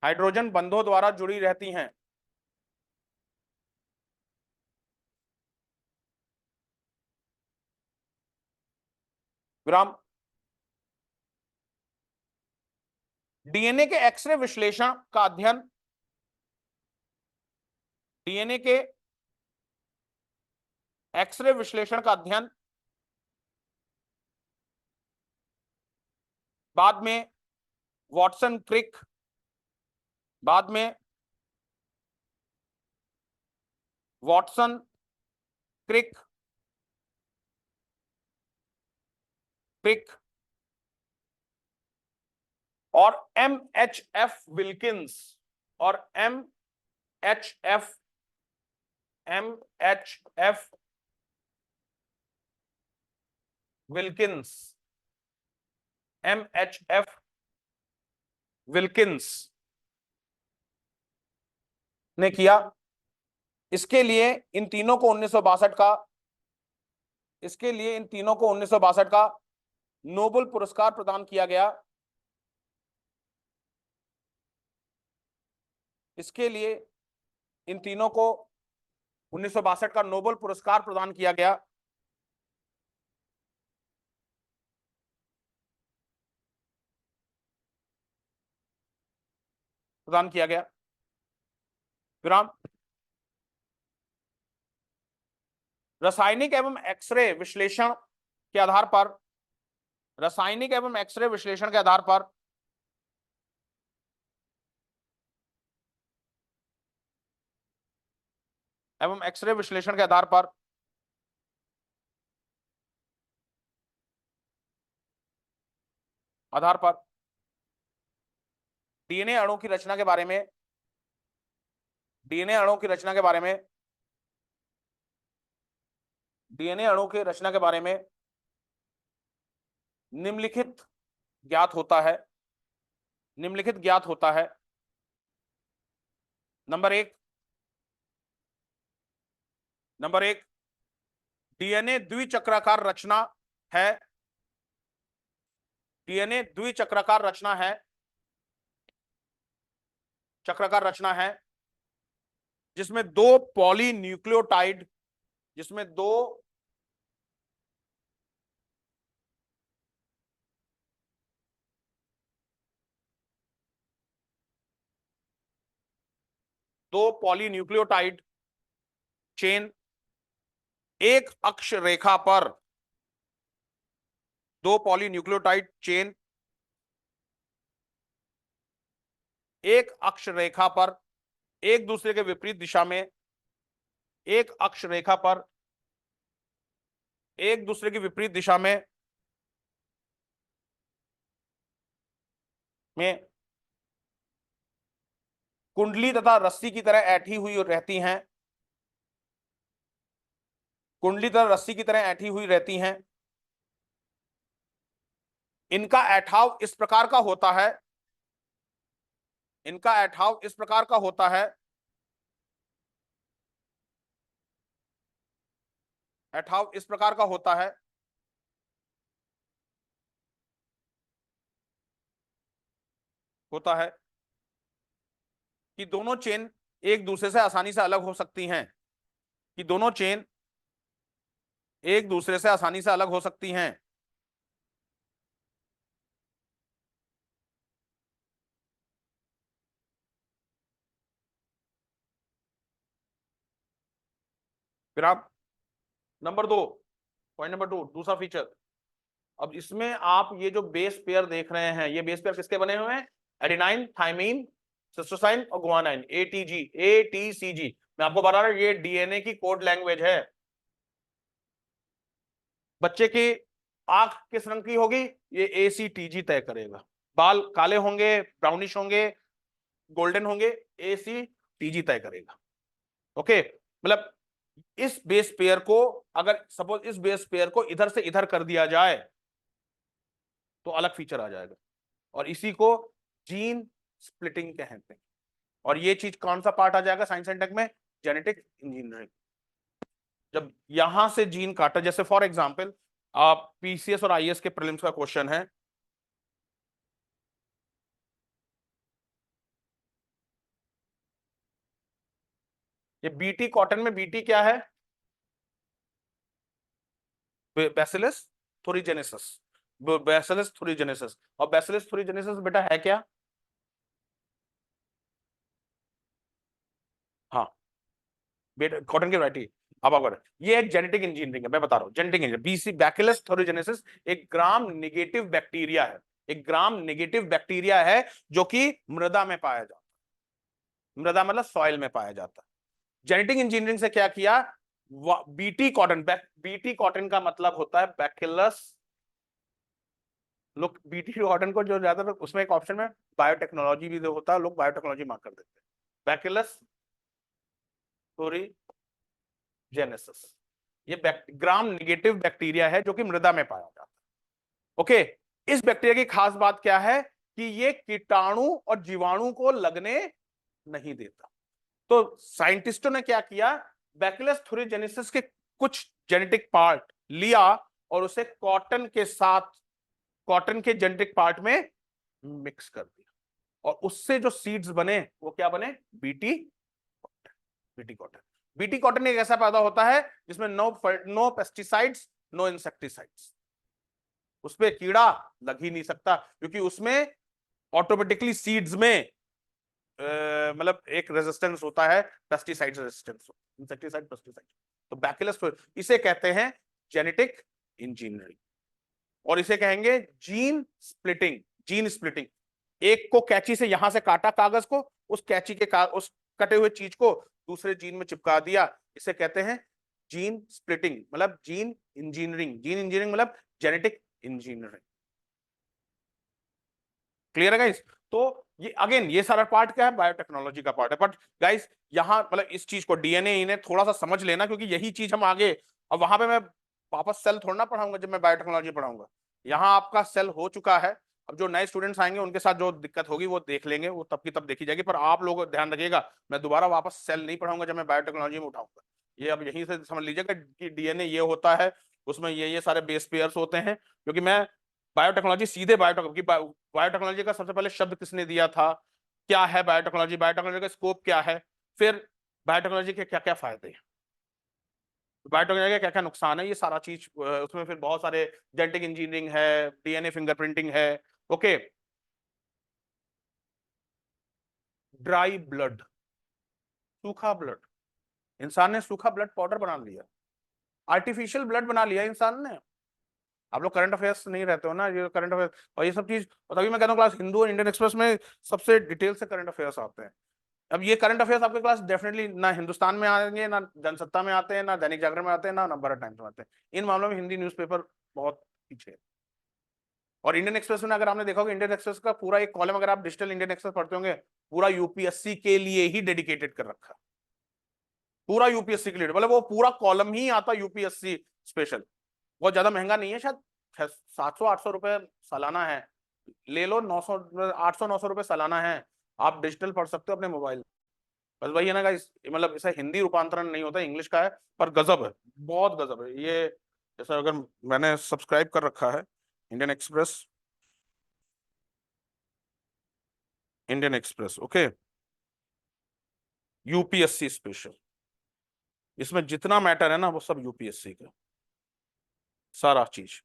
हाइड्रोजन बंधों द्वारा जुड़ी रहती हैं। विराम। डीएनए के एक्सरे विश्लेषण का अध्ययन, डीएनए के एक्सरे विश्लेषण का अध्ययन बाद में वॉटसन, क्रिक, बाद में वॉटसन, क्रिक, और एमएचएफ विल्किंस, और एमएचएफ विल्किंस, एमएचएफ विल्किंस ने किया। इसके लिए इन तीनों को 1962 का, इसके लिए इन तीनों को 1962 का नोबेल पुरस्कार प्रदान किया गया। इसके लिए इन तीनों को 1962 का नोबेल पुरस्कार प्रदान किया गया। प्रदान किया गया। विराम। रासायनिक एवं एक्सरे विश्लेषण के आधार पर, रासायनिक एवं एक्सरे विश्लेषण के आधार पर एवं एक्सरे विश्लेषण के आधार पर डीएनए अणु की रचना के बारे में, डीएनए अणु की रचना के बारे में, डीएनए अणु की रचना के बारे में निम्नलिखित ज्ञात होता है, निम्नलिखित ज्ञात होता है। नंबर एक, डीएनए द्विचक्राकार रचना है। डीएनए द्विचक्राकार रचना है, चक्राकार रचना है, जिसमें दो पॉलीन्यूक्लियोटाइड, जिसमें दो पॉलीन्यूक्लियोटाइड चेन एक अक्ष रेखा पर, दो पॉलीन्यूक्लियोटाइड चेन एक अक्ष रेखा पर एक दूसरे के विपरीत दिशा में, एक अक्ष रेखा पर एक दूसरे की विपरीत दिशा में कुंडली तथा रस्सी की तरह ऐठी हुई रहती हैं, कुंडली तथा रस्सी की तरह ऐठी हुई रहती हैं। इनका ऐठाव इस प्रकार का होता है, इनका ऐठाव इस प्रकार का होता है, ऐठाव इस प्रकार का होता है, कि दोनों चेन एक दूसरे से आसानी से अलग हो सकती हैं, कि दोनों चेन एक दूसरे से आसानी से अलग हो सकती हैं। फिर आप नंबर 2, पॉइंट नंबर 2, दूसरा फीचर। अब इसमें आप ये जो बेस पेयर देख रहे हैं, ये बेस पेयर किसके बने हुए हैं? एडेनाइन, थाइमीन, सिस्टोसाइन और गुआनाइन, एटीजी, एटीसीजी। मैं आपको बता रहा हूं ये डीएनए की कोड लैंग्वेज है। बच्चे की आंख किस रंग की होगी? ये एसीटीजी तय करेगा। बाल काले होंगे, ब्राउनिश होंगे, गोल्डन होंगे, एसीटीजी तय करेगा। ओके, मतलब इस बेस पेयर को, अगर सपोज इस बेस पेयर को इधर से इधर कर दिया जाए तो अलग फीचर आ जाएगा, और इसी को जीन स्प्लिटिंग कहते हैं। और ये चीज कौन सा पार्ट आ जाएगा साइंस एंड टेक में? Genetic engineering. जब यहां से जीन काटा, जैसे फॉर एग्जांपल आप पीसीएस और आईएएस के प्रीलिम्स का क्वेश्चन है, ये बीटी कॉटन में बीटी क्या है? Bacillus thuringiensis, Bacillus thuringiensis. और बैसिलस थुरिजेनेसिस बेटा है क्या? हाँ, बेटा कॉटन की वैरायटी। अब अगर ये एक जेनेटिक इंजीनियरिंग है, मैं बता रहा हूँ जेनेटिक इंजीनियरिंग। बीसी बैसिलस थुरिजेनेसिस एक ग्राम नेगेटिव बैक्टीरिया है, एक ग्राम नेगेटिव बैक्टीरिया है जो कि मृदा में पाया जाता है, मृदा मतलब सॉइल में पाया जाता है। जेनेटिक इंजीनियरिंग से क्या किया? बीटी कॉटन, बीटी कॉटन का मतलब होता है बैसिलस। लोग बीटी कॉटन को जो ज्यादातर उसमें एक ऑप्शन में बायोटेक्नोलॉजी भी जो होता है, लोग बायोटेक्नोलॉजी मार्क कर देते हैं। बैसिलस थुरिजेनेसिस ये ग्राम नेगेटिव बैक्टीरिया है जो कि मृदा में पाया जाता है। ओके, इस बैक्टीरिया की खास बात क्या है कि ये कीटाणु और जीवाणु को लगने नहीं देता। तो साइंटिस्टों ने क्या किया? बैसिलस थुरिजेनेसिस के कुछ जेनेटिक पार्ट लिया और उसे कॉटन के साथ, कॉटन के जेनेटिक पार्ट में मिक्स कर दिया, और उससे जो सीड्स बने वो क्या बने? BT cotton. BT cotton, BT cotton एक ऐसा पैदा होता है जिसमें नो पेस्टिसाइड्स, नो इंसेक्टिसाइड्स। उसपे कीड़ा लग ही नहीं सकता, क्योंकि उसमें ऑटोमेटिकली सीड्स में मतलब एक रेजिस्टेंस होता है, पेस्टिसाइड रेजिस्टेंस, इंसेक्टिसाइड पेस्टिसाइड। तो बैसिलस, इसे कहते हैं जेनेटिक इंजीनियरिंग, और इसे कहेंगे जीन स्प्लिटिंग। जीन स्प्लिटिंग, एक को कैंची से यहां से काटा कागज को, उस कैंची के उस कटे हुए चीज को दूसरे जीन में चिपका दिया, इसे कहते हैं जीन स्प्लिटिंग, मतलब जीन इंजीनियरिंग। जीन इंजीनियरिंग मतलब जेनेटिक इंजीनियरिंग। क्लियर है गाइस? तो ये अगेन ये सारा पार्ट क्या है? बायोटेक्नोलॉजी का पार्ट है। बट गाइस यहां मतलब इस चीज को डीएनए इन्हें थोड़ा सा समझ लेना, क्योंकि यही चीज हम आगे, अब वहां पे मैं वापस सेल थोड़ा ना पढ़ाऊंगा जब मैं बायोटेक्नोलॉजी पढ़ाऊंगा। यहाँ आपका सेल हो चुका है, अब जो नए स्टूडेंट्स आएंगे उनके साथ जो दिक्कत होगी वो देख लेंगे, वो तब की तब देखी जाएगी। पर आप लोग ध्यान रखिएगा, मैं दोबारा वापस सेल नहीं पढ़ाऊंगा जब मैं बायोटेक्नोलॉजी में उठाऊंगा। ये अब यहीं से समझ लीजिएगा कि डीएनए ये होता है, उसमें ये सारे बेस पेयर्स होते हैं, क्योंकि मैं बायोटेक्नोलॉजी सीधे बायोटेक्नोलॉजी का सबसे पहले शब्द किसने दिया था, क्या है बायोटेक्नोलॉजी, बायोटेक्नोलॉजी का स्कोप क्या है, फिर बायोटेक्नोलॉजी के क्या क्या फायदे हैं, बायोटेक्नोलॉजी के क्या क्या नुकसान है, ये सारा चीज उसमें फिर बहुत सारे जेनेटिक इंजीनियरिंग है, डीएनए फिंगरप्रिंटिंग है। ओके, ड्राई ब्लड, सूखा ब्लड, इंसान ने सूखा ब्लड पाउडर बना लिया, आर्टिफिशियल ब्लड बना लिया इंसान ने। आप लोग करंट अफेयर्स नहीं रहते हो ना, ये करंट अफेयर्स और ये सब चीज, और तभी मैं कहता हूँ क्लास हिंदू और इंडियन एक्सप्रेस में सबसे डिटेल से करंट अफेयर्स आते हैं। अब ये करंट अफेयर्स आपके क्लास डेफिनेटली ना हिंदुस्तान में आएंगे, ना जनसत्ता में आते हैं, ना दैनिक जागरण में आते हैं, ना नवभारत टाइम्स में आते हैं। इन मामलों में हिंदी न्यूज़पेपर बहुत पीछे है। और इंडियन एक्सप्रेस में अगर आपने देखा होगा, इंडियन एक्सप्रेस का पूरा एक कॉलम अगर आप डिजिटल इंडियन एक्सप्रेस पढ़ते होंगे, पूरा यूपीएससी के लिए ही डेडिकेटेड कर रखा, पूरा यूपीएससी के लिए, मतलब वो पूरा कॉलम ही आता यूपीएससी स्पेशल। बहुत ज्यादा महंगा नहीं है, शायद 700-800 रुपए सालाना है, ले लो 900 800-900 रुपए सालाना है, आप डिजिटल पढ़ सकते हो अपने मोबाइल। बस वही है ना गाइस, मतलब ऐसा हिंदी रूपांतरण नहीं होता, इंग्लिश का है, पर गजब है, बहुत गजब है ये। जैसा अगर मैंने सब्सक्राइब कर रखा है Indian express, Indian express, okay, UPSC special, इसमें जितना मैटर है ना वो सब यूपीएससी का सारा चीज,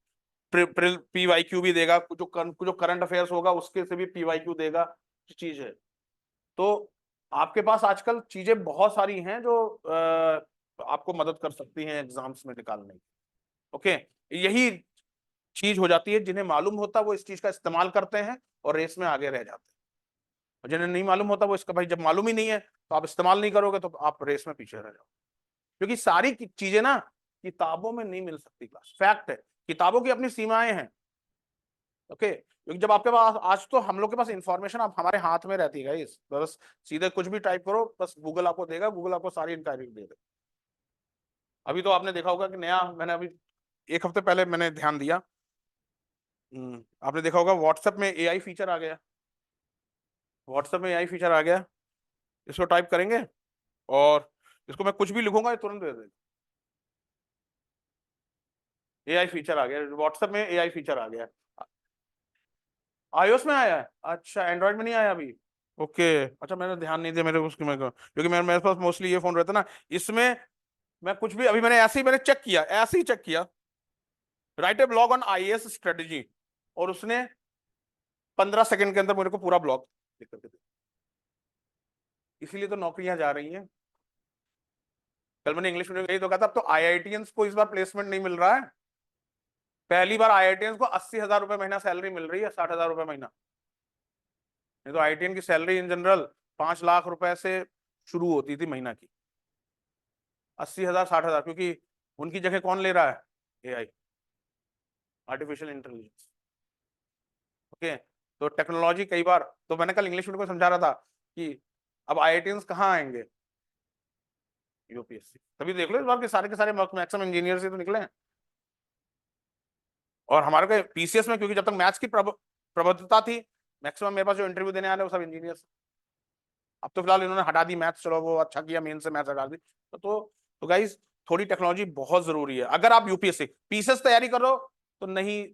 पीवाईक्यू भी देगा, जो करंट अफेयर्स होगा उसके से भी पीवाईक्यू देगा, चीज है। तो आपके पास आजकल चीजें बहुत सारी हैं जो आपको मदद कर सकती हैं एग्जाम्स में निकालने की। ओके, यही चीज हो जाती है, जिन्हें मालूम होता है वो इस चीज का इस्तेमाल करते हैं और रेस में आगे रह जाते हैं, और जिन्हें नहीं मालूम होता वो इसका, भाई जब मालूम ही नहीं है तो आप इस्तेमाल नहीं करोगे तो आप रेस में पीछे रह जाओ। क्योंकि सारी चीजें ना किताबों में नहीं मिल सकती क्लास, फैक्ट है, किताबों की अपनी सीमाएं हैं। ओके, क्योंकि जब आपके पास, आज तो हम लोग के पास इंफॉर्मेशन आप हमारे हाथ में रहती है गाइस, बस सीधे कुछ भी टाइप करो, बस गूगल आपको देगा, गूगल आपको सारी इंक्वायरी दे देगा। अभी तो आपने देखा होगा कि नया, मैंने अभी 1 हफ्ते पहले मैंने ध्यान दिया, आपने देखा होगा व्हाट्सएप में एआई फीचर आ गया, व्हाट्सएप में एआई फीचर आ गया, इसको टाइप करेंगे और इसको मैं कुछ भी लिखूंगा ये तुरंत दे देगा, एआई फीचर आ गया व्हाट्सएप में, एआई फीचर आ गया। iOS में आया है, अच्छा एंड्रॉइड में नहीं आया अभी, ओके, अच्छा मैंने ध्यान नहीं दिया, मेरे उसके में, क्योंकि मेरे पास मोस्टली ये फोन रहता ना, इसमें मैं कुछ भी, अभी मैंने ऐसे ही मैंने चेक किया, ऐसे ही चेक किया, right A blog on IAS strategy, और उसने 15 सेकंड के अंदर मेरे को पूरा ब्लॉग लिख करके दिया। इसीलिए तो नौकरियां जा रही हैं। कल मैंने इंग्लिश मीडियम यही तो कहा था, अब तो आईआईटीएंस को इस बार प्लेसमेंट नहीं मिल रहा है, पहली बार आईआईटीएंस को 80,000 रुपए महीना सैलरी मिल रही है, 60,000 रुपए महीना। नहीं तो आईआईटीएन की सैलरी इन जनरल 5 लाख रुपए से शुरू होती थी महीना की, 80,000 60,000, क्योंकि उनकी जगह कौन ले रहा है, एआई, आर्टिफिशियल इंटेलिजेंस। ओके, तो टेक्नोलॉजी कई बार, तो मैंने कल इंग्लिश में को समझा रहा था कि अब आईआईटीएंस कहाँ आएंगे, यूपीएससी। तभी देख लो इस बार के सारे मैक्सिमम इंजीनियर से तो निकले हैं। और हमारे को पीसीएस में, क्योंकि जब तक मैथ्स की प्रबुद्धता थी, मैक्सिमम मेरे पास जो इंटरव्यू देने आ रहे हैं वो सब इंजीनियर्स। अब तो फिलहाल इन्होंने हटा दी मैथ्स, चलो वो अच्छा किया, मेन से मैथ्स हटा दी। तो गाइस थोड़ी टेक्नोलॉजी बहुत जरूरी है। अगर आप यूपीएससी पीसीएस तैयारी करो तो नहीं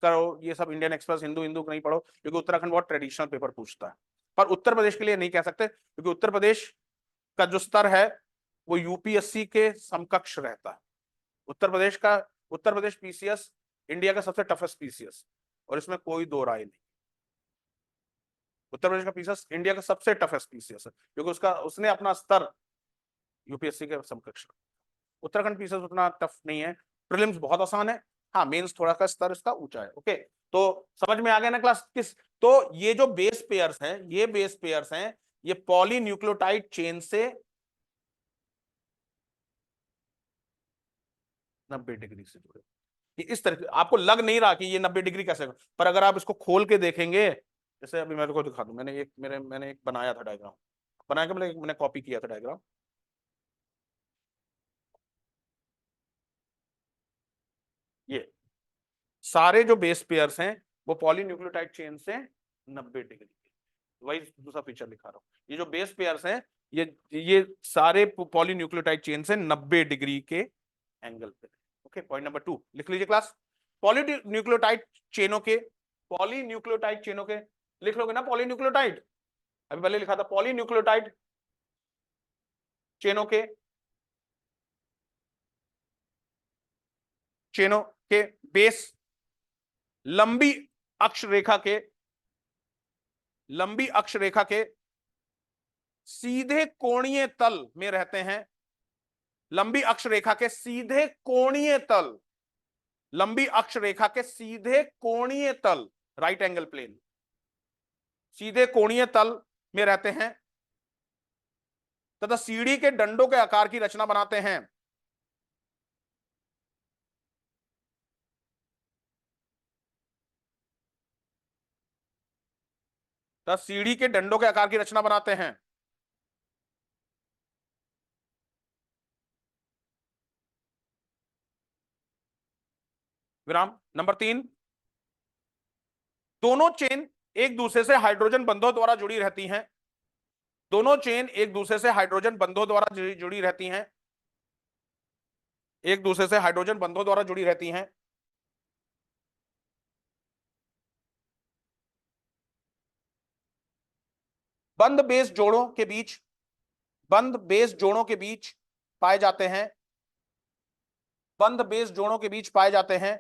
करो ये सब इंडियन एक्सप्रेस, हिंदू नहीं पढ़ो, क्योंकि उत्तराखंड बहुत ट्रेडिशनल पेपर पूछता है। पर उत्तर प्रदेश के लिए नहीं कह सकते, क्योंकि उत्तर प्रदेश का जो स्तर है वो यूपीएससी के समकक्ष रहता है। उत्तर प्रदेश पीसीएस इंडिया का सबसे टफेस्ट पीसीएस, और इसमें कोई दो राय नहीं। उत्तर प्रदेश का पीसीएस इंडिया का सबसे टफेस्ट पीसीएस है, क्योंकि उसने अपना स्तर यूपीएससी के समकक्ष। उत्तराखंड पीसीएस उतना टफ नहीं है, प्रीलिम्स बहुत आसान है, हाँ मेंस थोड़ा सा स्तर इसका ऊंचा है। ओके, तो समझ में आ गया ना क्लास किस, तो ये जो बेस पेयर्स हैं, ये पॉलीन्यूक्लियोटाइड चेन से 90 डिग्री से जुड़े। कि इस तरह आपको लग नहीं रहा कि ये 90 डिग्री कैसे, पर अगर आप इसको खोल के देखेंगे, जैसे अभी मेरे को दिखा दूं, मैंने एक बनाया था डायग्राम, बना के मैंने कॉपी किया था डायग्राम। ये सारे जो बेस पेयर्स हैं वो पॉलीन्यूक्लियोटाइड चेन से 90 डिग्री, वही दूसरा फीचर लिखा रहा हूं। ये जो बेस पेयर्स हैं ये सारे पॉलीन्यूक्लियोटाइड चेन से 90 डिग्री के एंगल पे। ओके, पॉइंट नंबर 2 लिख लीजिए क्लास। पॉलीन्यूक्लियोटाइड चेनों के, पॉलीन्यूक्लियोटाइड चेनों के, लिख लोगे ना पॉलीन्यूक्लियोटाइड, अभी पहले लिखा था पॉलीन्यूक्लियोटाइड चेनों के, चेनों के बेस लंबी अक्ष रेखा के, लंबी अक्ष रेखा के सीधे कोणीय तल में रहते हैं, लंबी अक्ष रेखा के सीधे कोणीय तल, लंबी अक्ष रेखा के सीधे कोणीय तल, राइट एंगल प्लेन, सीधे कोणीय तल में रहते हैं तथा सीढ़ी के डंडों के आकार की रचना बनाते हैं। तथा सीढ़ी के डंडों के आकार की रचना बनाते हैं। विराम। नंबर 3, दोनों चेन एक दूसरे से हाइड्रोजन बंधों द्वारा जुड़ी रहती हैं, दोनों चेन एक दूसरे से हाइड्रोजन बंधों द्वारा जुड़ी रहती हैं, एक दूसरे से हाइड्रोजन बंधों द्वारा जुड़ी रहती हैं। बंद बेस जोड़ों के बीच, बंद बेस जोड़ों के बीच पाए जाते हैं, बंद बेस जोड़ों के बीच पाए जाते हैं।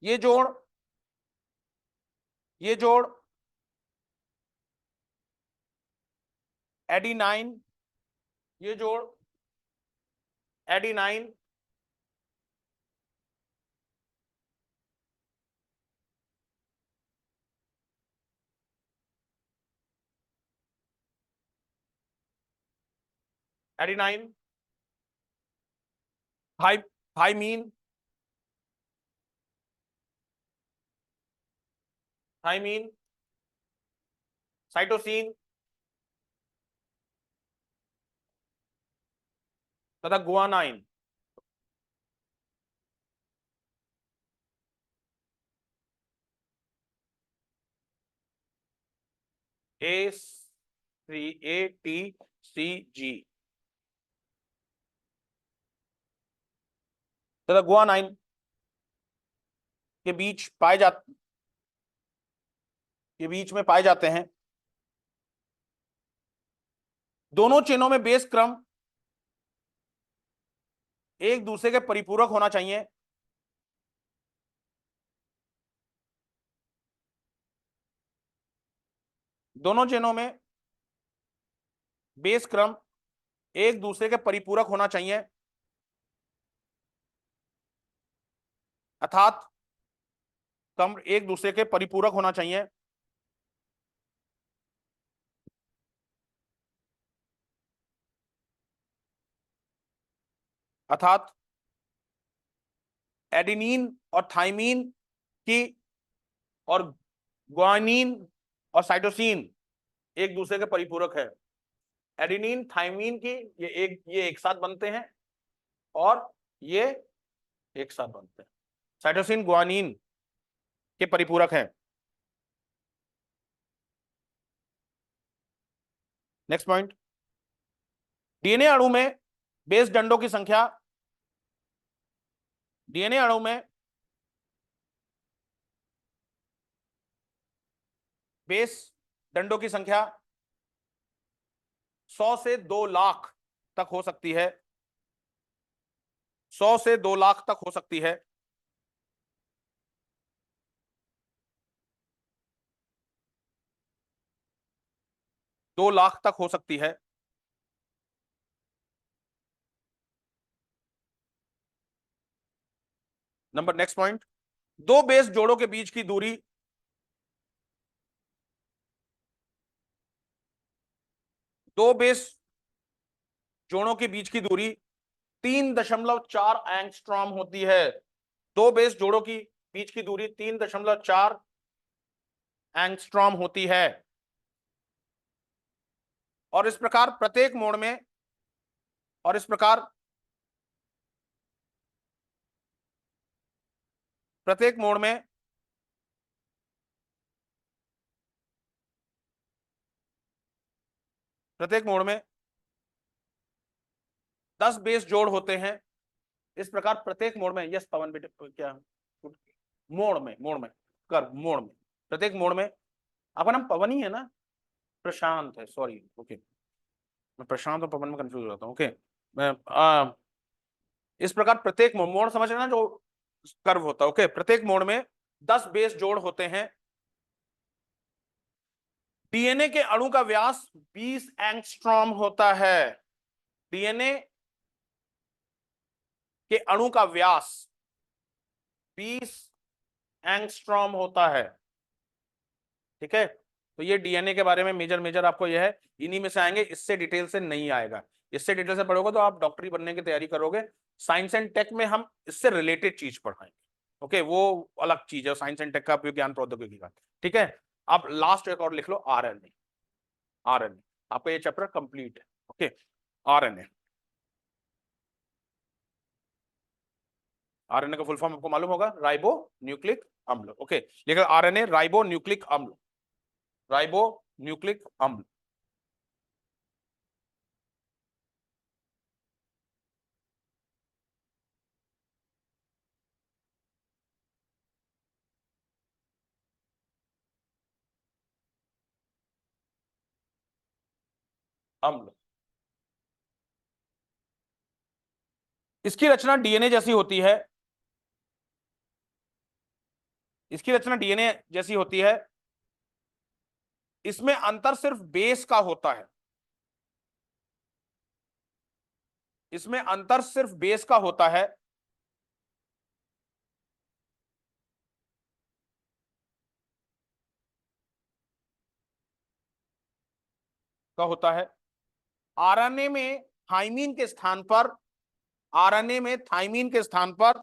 ये जोड़, ये जोड़ एडिनाइन, ये जोड़ adenine adenine thymine, thymine cytosine तथा गुआनाइन, ATCG तथा गुआनाइन के बीच पाए जाते, के बीच में पाए जाते हैं। दोनों चेनों में बेस क्रम एक दूसरे के परिपूरक होना चाहिए, दोनों चेनों में बेस क्रम एक दूसरे के परिपूरक होना चाहिए, अर्थात क्रम एक दूसरे के परिपूरक होना चाहिए, अर्थात एडेनिन और थाइमीन की और ग्वानिन और साइटोसिन एक दूसरे के परिपूरक है। एडेनिन थाइमीन की ये एक साथ बनते हैं और ये एक साथ बनते हैं, साइटोसिन ग्वानिन के परिपूरक हैं। नेक्स्ट पॉइंट, डीएनए अणु में बेस डंडों की संख्या, डीएनए अणु में बेस डंडों की संख्या 100 से 2 लाख तक हो सकती है, 100 से 2 लाख तक हो सकती है। दो लाख तक हो सकती है। नंबर नेक्स्ट पॉइंट, दो बेस जोड़ों के बीच की दूरी, दो बेस जोड़ों के बीच की दूरी 3.4 एंगस्ट्रॉम होती है। दो बेस जोड़ों की बीच की दूरी 3.4 एंगस्ट्रॉम होती है और इस प्रकार प्रत्येक मोड़ में, और इस प्रकार प्रत्येक मोड़ में प्रत्येक मोड़ में 10 बेस जोड़ होते हैं। इस प्रकार प्रत्येक मोड़ में, यस पवन बेटे क्या, मोड़ में कर मोड़ में, प्रत्येक मोड़ में, आपका नाम पवन ही है ना? प्रशांत है, सॉरी, ओके, मैं प्रशांत और पवन में कंफ्यूज हो जाता हूँ। ओके, मैं इस प्रकार प्रत्येक मोड़ समझ रहे ना, जो कर्व होता है। ओके, प्रत्येक मोड़ में 10 बेस जोड़ होते हैं। डीएनए के अणु का व्यास 20 एंगस्ट्रॉम होता है। डीएनए के अणु का व्यास 20 एंगस्ट्रॉम होता है। ठीक है, तो ये डीएनए के बारे में मेजर आपको यह है, इन्हीं में से आएंगे, इससे डिटेल से नहीं आएगा। इससे डिटेल से पढ़ोगे तो आप डॉक्टरी बनने की तैयारी करोगे। साइंस एंड टेक में हम इससे रिलेटेड चीज पढ़ाएंगे। ओके, वो अलग चीज है, साइंस एंड टेक का विज्ञान प्रौद्योगिकी का। ठीक है, अब लास्ट एक और लिख लो, आरएनए। आरएनए आपका ये चैप्टर कंप्लीट है। ओके, आरएनए, आरएनए का फुल फॉर्म आपको मालूम होगा, राइबो न्यूक्लिक अम्ल। ओके, लेकिन आरएनए राइबो न्यूक्लिक अम्ल, राइबो न्यूक्लिक अम्ल। अम्ल, इसकी रचना डीएनए जैसी होती है। इसकी रचना डीएनए जैसी होती है। इसमें अंतर सिर्फ बेस का होता है। इसमें अंतर सिर्फ बेस का होता है। का होता है। आरएनए में थाइमीन के स्थान पर, आरएनए में थाइमीन के स्थान पर,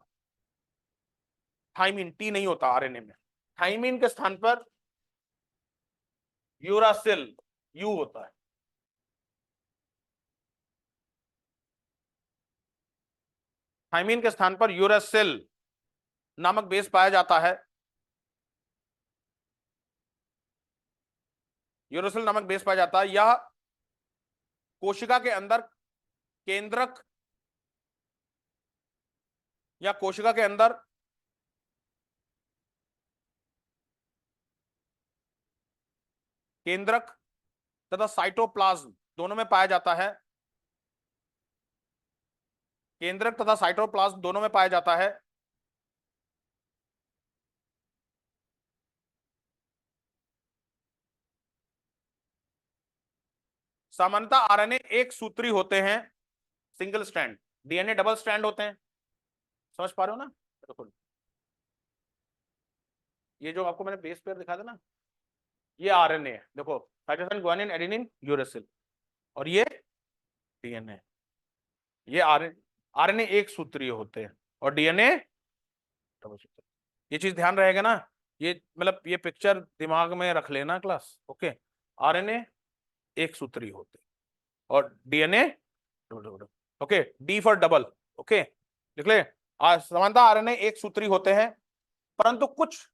थाइमीन टी नहीं होता आरएनए में, थाइमीन के स्थान पर यूरासिल यू होता है। थाइमीन के स्थान पर यूरासिल नामक बेस पाया जाता है। यूरासिल नामक बेस पाया जाता है। यह कोशिका के अंदर केंद्रक या कोशिका के अंदर केंद्रक तथा साइटोप्लाज्म दोनों में पाया जाता है। केंद्रक तथा साइटोप्लाज्म दोनों में पाया जाता है। सामान्यतः आरएनए एक सूत्री होते हैं, single strand. DNA double strand होते हैं। समझ पा रहे हो ना? देखो, ये जो आपको मैंने बेस पेयर दिखा था ना, ये आरएनए है। देखो, साइटोसिन, ग्वानिन, एडेनिन, यूरेसिल, और ये डीएनए। ये आरएनए एक सूत्रीय होते हैं और डीएनए डबल सूत्रीय। ये चीज ध्यान रहेगा ना, ये मतलब ये पिक्चर दिमाग में रख लेना क्लास। ओके, आरएनए एक सूत्रीय होते हैं और DNA okay, D for double. Okay, लिख ले, समानता आरएनए एक सूत्री होते हैं, परंतु कुछ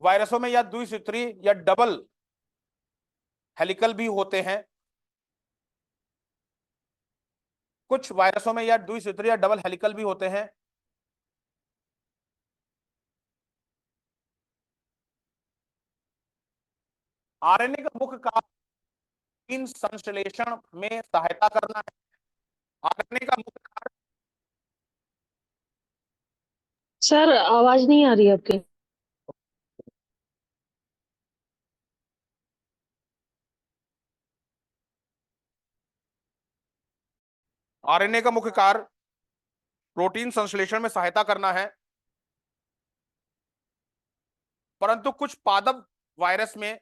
वायरसों में या द्विसूत्री या डबल हेलिकल भी होते हैं। कुछ वायरसों में या द्विसूत्री या डबल हेलिकल भी होते हैं। आरएनए का मुख्य कार्य इन संश्लेषण में सहायता करना है। आरएनए का मुख्य कार्य, सर आवाज नहीं आ रही आपकी। आरएनए का मुख्य कार्य प्रोटीन संश्लेषण में सहायता करना है, परंतु कुछ पादप वायरस में,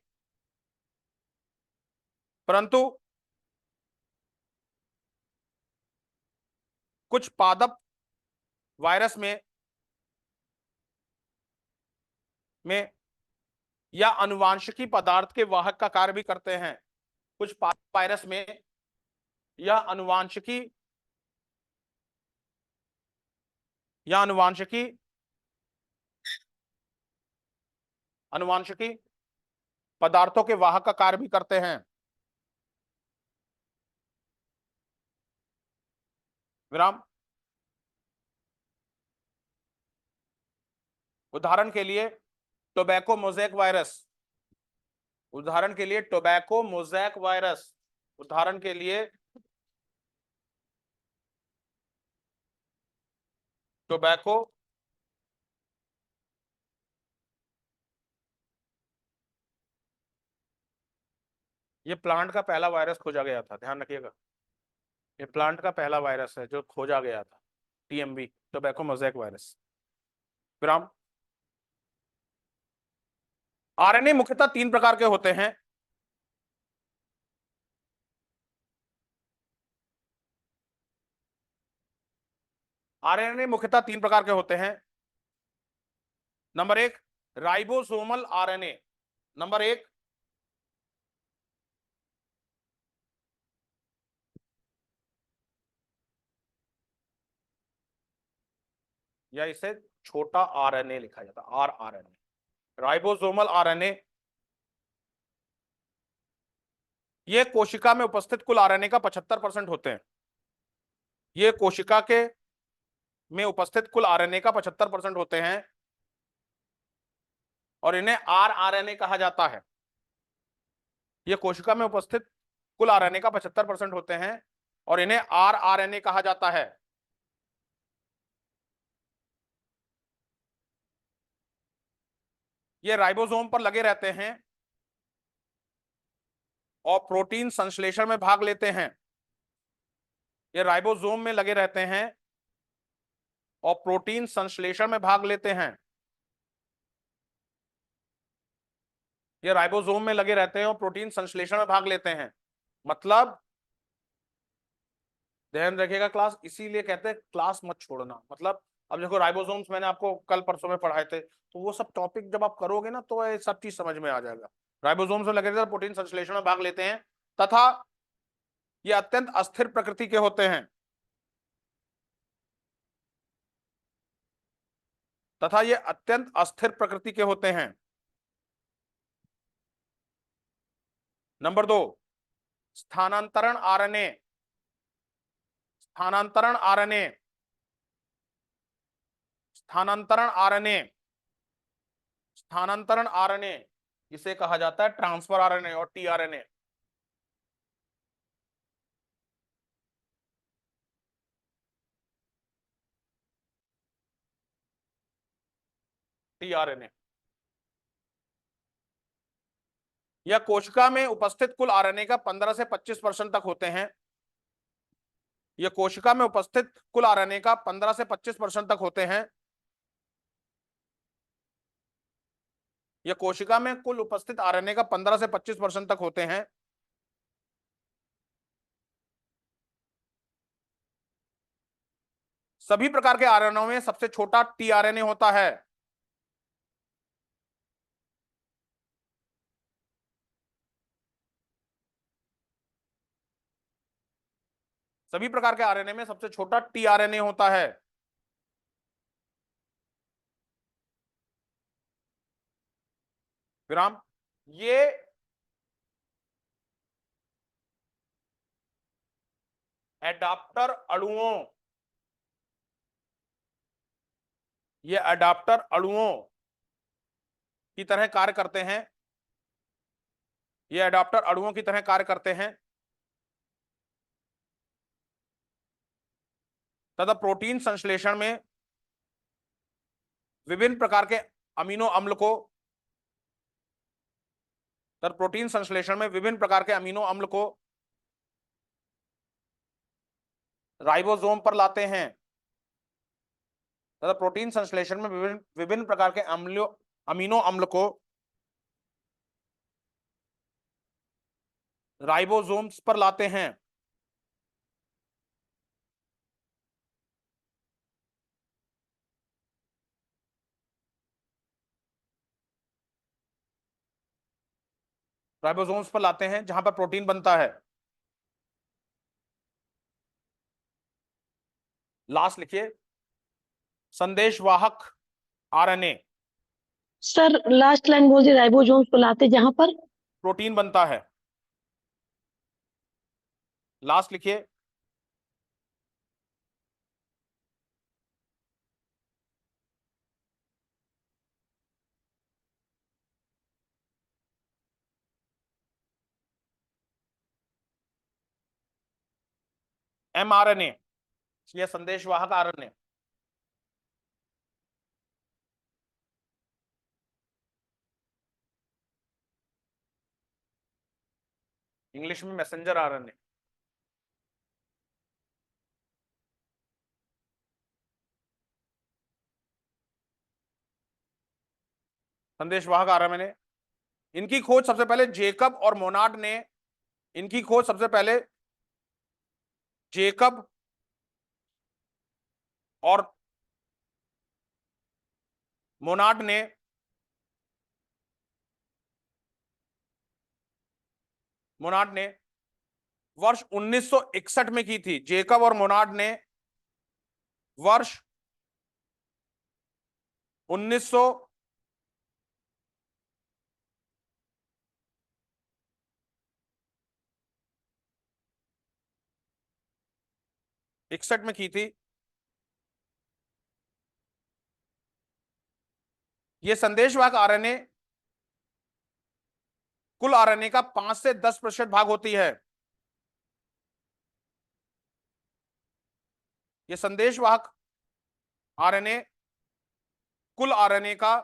परंतु कुछ पादप वायरस में या अनुवांशिकी पदार्थ के वाहक का कार्य भी करते हैं। कुछ पादप वायरस में या अनुवांशिकी अनुवांशिकी पदार्थों के वाहक का कार्य भी करते हैं। विराम। उदाहरण के लिए टोबैको मोज़ेक वायरस, उदाहरण के लिए टोबैको मोज़ेक वायरस, उदाहरण के लिए टोबैको ये प्लांट का पहला वायरस खोजा गया था, ध्यान रखिएगा, ये प्लांट का पहला वायरस है जो खोजा गया था, टीएमवी, टोबैको मोज़ेक वायरस। विराम। आरएनए मुख्यतः 3 प्रकार के होते हैं। आरएनए मुख्यतः 3 प्रकार के होते हैं। नंबर 1 राइबोसोमल आरएनए, नंबर 1 या इसे छोटा आरएनए लिखा जाता है, आरआरएनए, राइबोसोमल आरएनए। ये कोशिका में उपस्थित कुल आरएनए का 75% होते हैं। ये कोशिका के में उपस्थित कुल आरएनए का 75% होते हैं और इन्हें आरआरएनए कहा जाता है। ये कोशिका में उपस्थित कुल आरएनए का 75% होते हैं और इन्हें आरआरएनए कहा जाता है। ये राइबोसोम पर लगे रहते हैं और प्रोटीन संश्लेषण में भाग लेते हैं। ये राइबोसोम में लगे रहते हैं और प्रोटीन संश्लेषण में भाग लेते हैं। ये राइबोसोम में लगे रहते हैं और प्रोटीन संश्लेषण में भाग लेते हैं। मतलब ध्यान रखिएगा क्लास, इसीलिए कहते हैं क्लास मत छोड़ना। मतलब अब देखो राइबोसोम्स मैंने आपको कल परसों में पढ़ाए थे, तो वो सब टॉपिक जब आप करोगे ना तो ये सब चीज समझ में आ जाएगा। राइबोसोम्स में लगे रहते हैं, प्रोटीन संश्लेषण में भाग लेते हैं तथा ये अत्यंत अस्थिर प्रकृति के होते हैं, तथा ये अत्यंत अस्थिर प्रकृति के होते हैं। नंबर 2 स्थानांतरण आरएनए, स्थानांतरण आरएनए, स्थानांतरण आरएनए, स्थानांतरण आरएनए जिसे कहा जाता है ट्रांसफर आरएनए और टीआरएनए। टीआरएनए या कोशिका में उपस्थित कुल आरएनए का 15 से 25% तक होते हैं। यह कोशिका में उपस्थित कुल आरएनए का 15 से 25% तक होते हैं। यह कोशिका में कुल उपस्थित आरएनए का 15 से 25% तक होते हैं। सभी प्रकार के आरएनए में सबसे छोटा टीआरएनए होता है। सभी प्रकार के आरएनए में सबसे छोटा टीआरएनए होता है। विराम। ये एडाप्टर अणुओं, ये एडाप्टर अणुओं की तरह कार्य करते हैं। ये एडाप्टर अणुओं की तरह कार्य करते हैं तथा प्रोटीन संश्लेषण में विभिन्न प्रकार के अमीनो अम्ल को प्रोटीन संश्लेषण में विभिन्न प्रकार के अमीनो अम्ल को राइबोसोम पर लाते हैं तथा प्रोटीन संश्लेषण में विभिन्न प्रकार के अमीनो अम्ल को राइबोसोम्स पर लाते हैं। राइबोसोम्स पर लाते हैं जहां पर प्रोटीन बनता है। लास्ट लिखिए संदेशवाहक आरएनए, सर लास्ट लाइन बोल दिए, राइबोसोम्स को लाते जहां पर प्रोटीन बनता है। लास्ट लिखिए mRNA या संदेशवाहक RNA। इंग्लिश में मैसेंजर RNA। संदेशवाहक RNA, इनकी खोज सबसे पहले जेकब और मोनार्ड ने, इनकी खोज सबसे पहले जेकब और मोनार्ड ने वर्ष 1961 में की थी। जेकब और मोनार्ड ने वर्ष 1961 में की थी। ये संदेशवाहक आरएनए कुल आरएनए का 5 से 10% भाग होती है। ये संदेशवाहक आरएनए कुल आरएनए का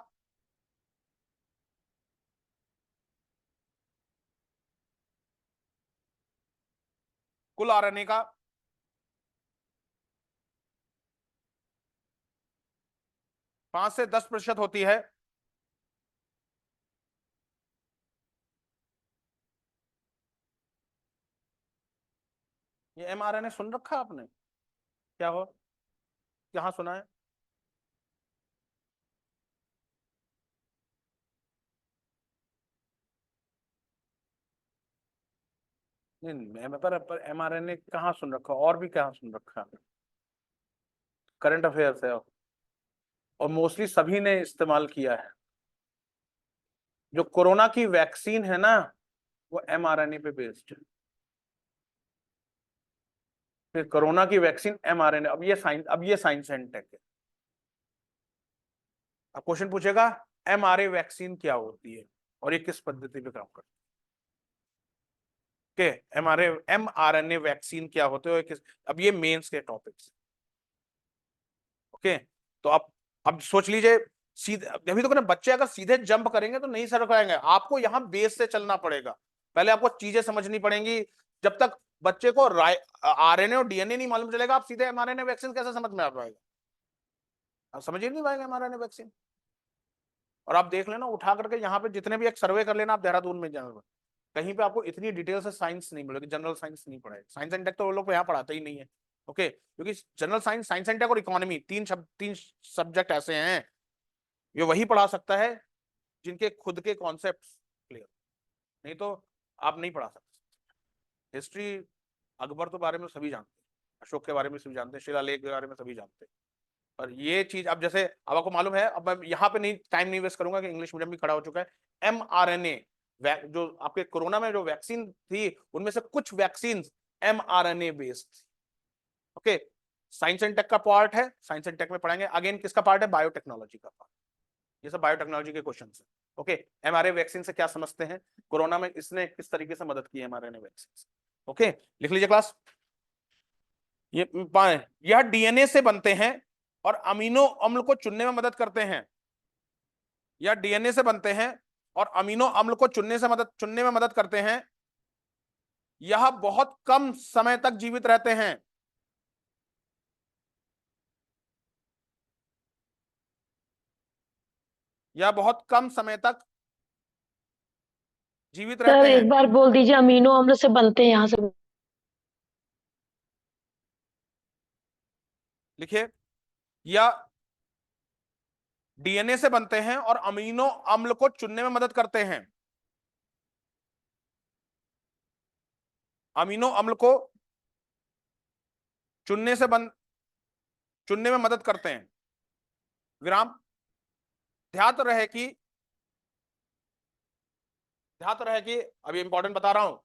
5 से 10% होती है। ये एमआरएनए सुन रखा आपने? क्या हो, कहां सुना है? नहीं, पर एमआरएनए कहाँ सुन रखा, और भी कहाँ सुन रखा? करंट अफेयर्स है और मोस्टली सभी ने इस्तेमाल किया है। जो कोरोना की वैक्सीन है ना, वो एमआरएनए पे बेस्ड है। फिर कोरोना की वैक्सीन एमआरएनए, अब ये साइंस एंड टेक है। अब क्वेश्चन पूछेगा एमआरए वैक्सीन क्या होती है और ये किस पद्धति पे काम करती है? एमआरएनए वैक्सीन क्या होते हैं, किस, अब ये मेंस के टॉपिक्स। ओके, तो अब सोच लीजिए, सीधे अभी तो बच्चे अगर सीधे जंप करेंगे तो नहीं सर पाएंगे, आपको यहाँ बेस से चलना पड़ेगा। पहले आपको चीजें समझनी पड़ेंगी। जब तक बच्चे को आरएनए और डीएनए नहीं मालूम चलेगा, आप सीधे एमआरएनए वैक्सीन कैसे समझ में आ पाएगा? आप समझ ही नहीं पाएंगे एमआरएनए वैक्सीन। और आप देख लेना, उठा करके यहाँ पे जितने भी एक सर्वे कर लेना आप देहरादून में जाना, कहीं पे आपको इतनी डिटेल से साइंस नहीं मिलेगी, जनरल साइंस नहीं पढ़ाए। साइंस एंड टेक तो वो लोग यहाँ पढ़ाते ही नहीं है। ओके, क्योंकि general science, science and tech और इकोनॉमी, तीन सब्जेक्ट ऐसे हैं ये वही पढ़ा सकता है जिनके खुद के कॉन्सेप्ट क्लियर, नहीं तो आप नहीं पढ़ा सकते। हिस्ट्री, अकबर तो बारे में सभी जानते हैं, अशोक के बारे में सभी जानते हैं, शिलालेख के बारे में सभी जानते हैं। और ये चीज अब जैसे अब आपको मालूम है, अब मैं यहाँ पे नहीं टाइम नहीं वेस्ट करूंगा कि इंग्लिश मीडियम भी खड़ा हो चुका है। एमआरएनए जो आपके कोरोना में जो वैक्सीन थी, उनमें से कुछ वैक्सीन एमआरएनए बेस्ड थी। ओके, साइंस एंड टेक का पार्ट है, साइंस एंड टेक में पढ़ाएंगे। अगेन किसका पार्ट है? बायोटेक्नोलॉजी का पार्ट। ये सब बायोटेक्नोलॉजी के क्वेश्चन है। ओके, एमआरए वैक्सीन से क्या समझते हैं, कोरोना में इसने किस तरीके से मदद की है एमआरएनए वैक्सीन। ओके, लिख लीजिए क्लास। यह डीएनए से बनते हैं और अमीनो अम्ल को चुनने में मदद करते हैं। या डीएनए से बनते हैं और अमीनो अम्ल को चुनने में मदद करते हैं। यह बहुत कम समय तक जीवित रहते हैं। यह बहुत कम समय तक जीवित सर रहते हैं। एक बार बोल दीजिए, अमीनो अम्ल से बनते हैं यहाँ से। लिखिए, या डीएनए से बनते हैं और अमीनो अम्ल को चुनने में मदद करते हैं। अमीनो अम्ल को चुनने में मदद करते हैं। विराम। ध्यान रहे कि अभी इंपॉर्टेंट बता रहा हूं।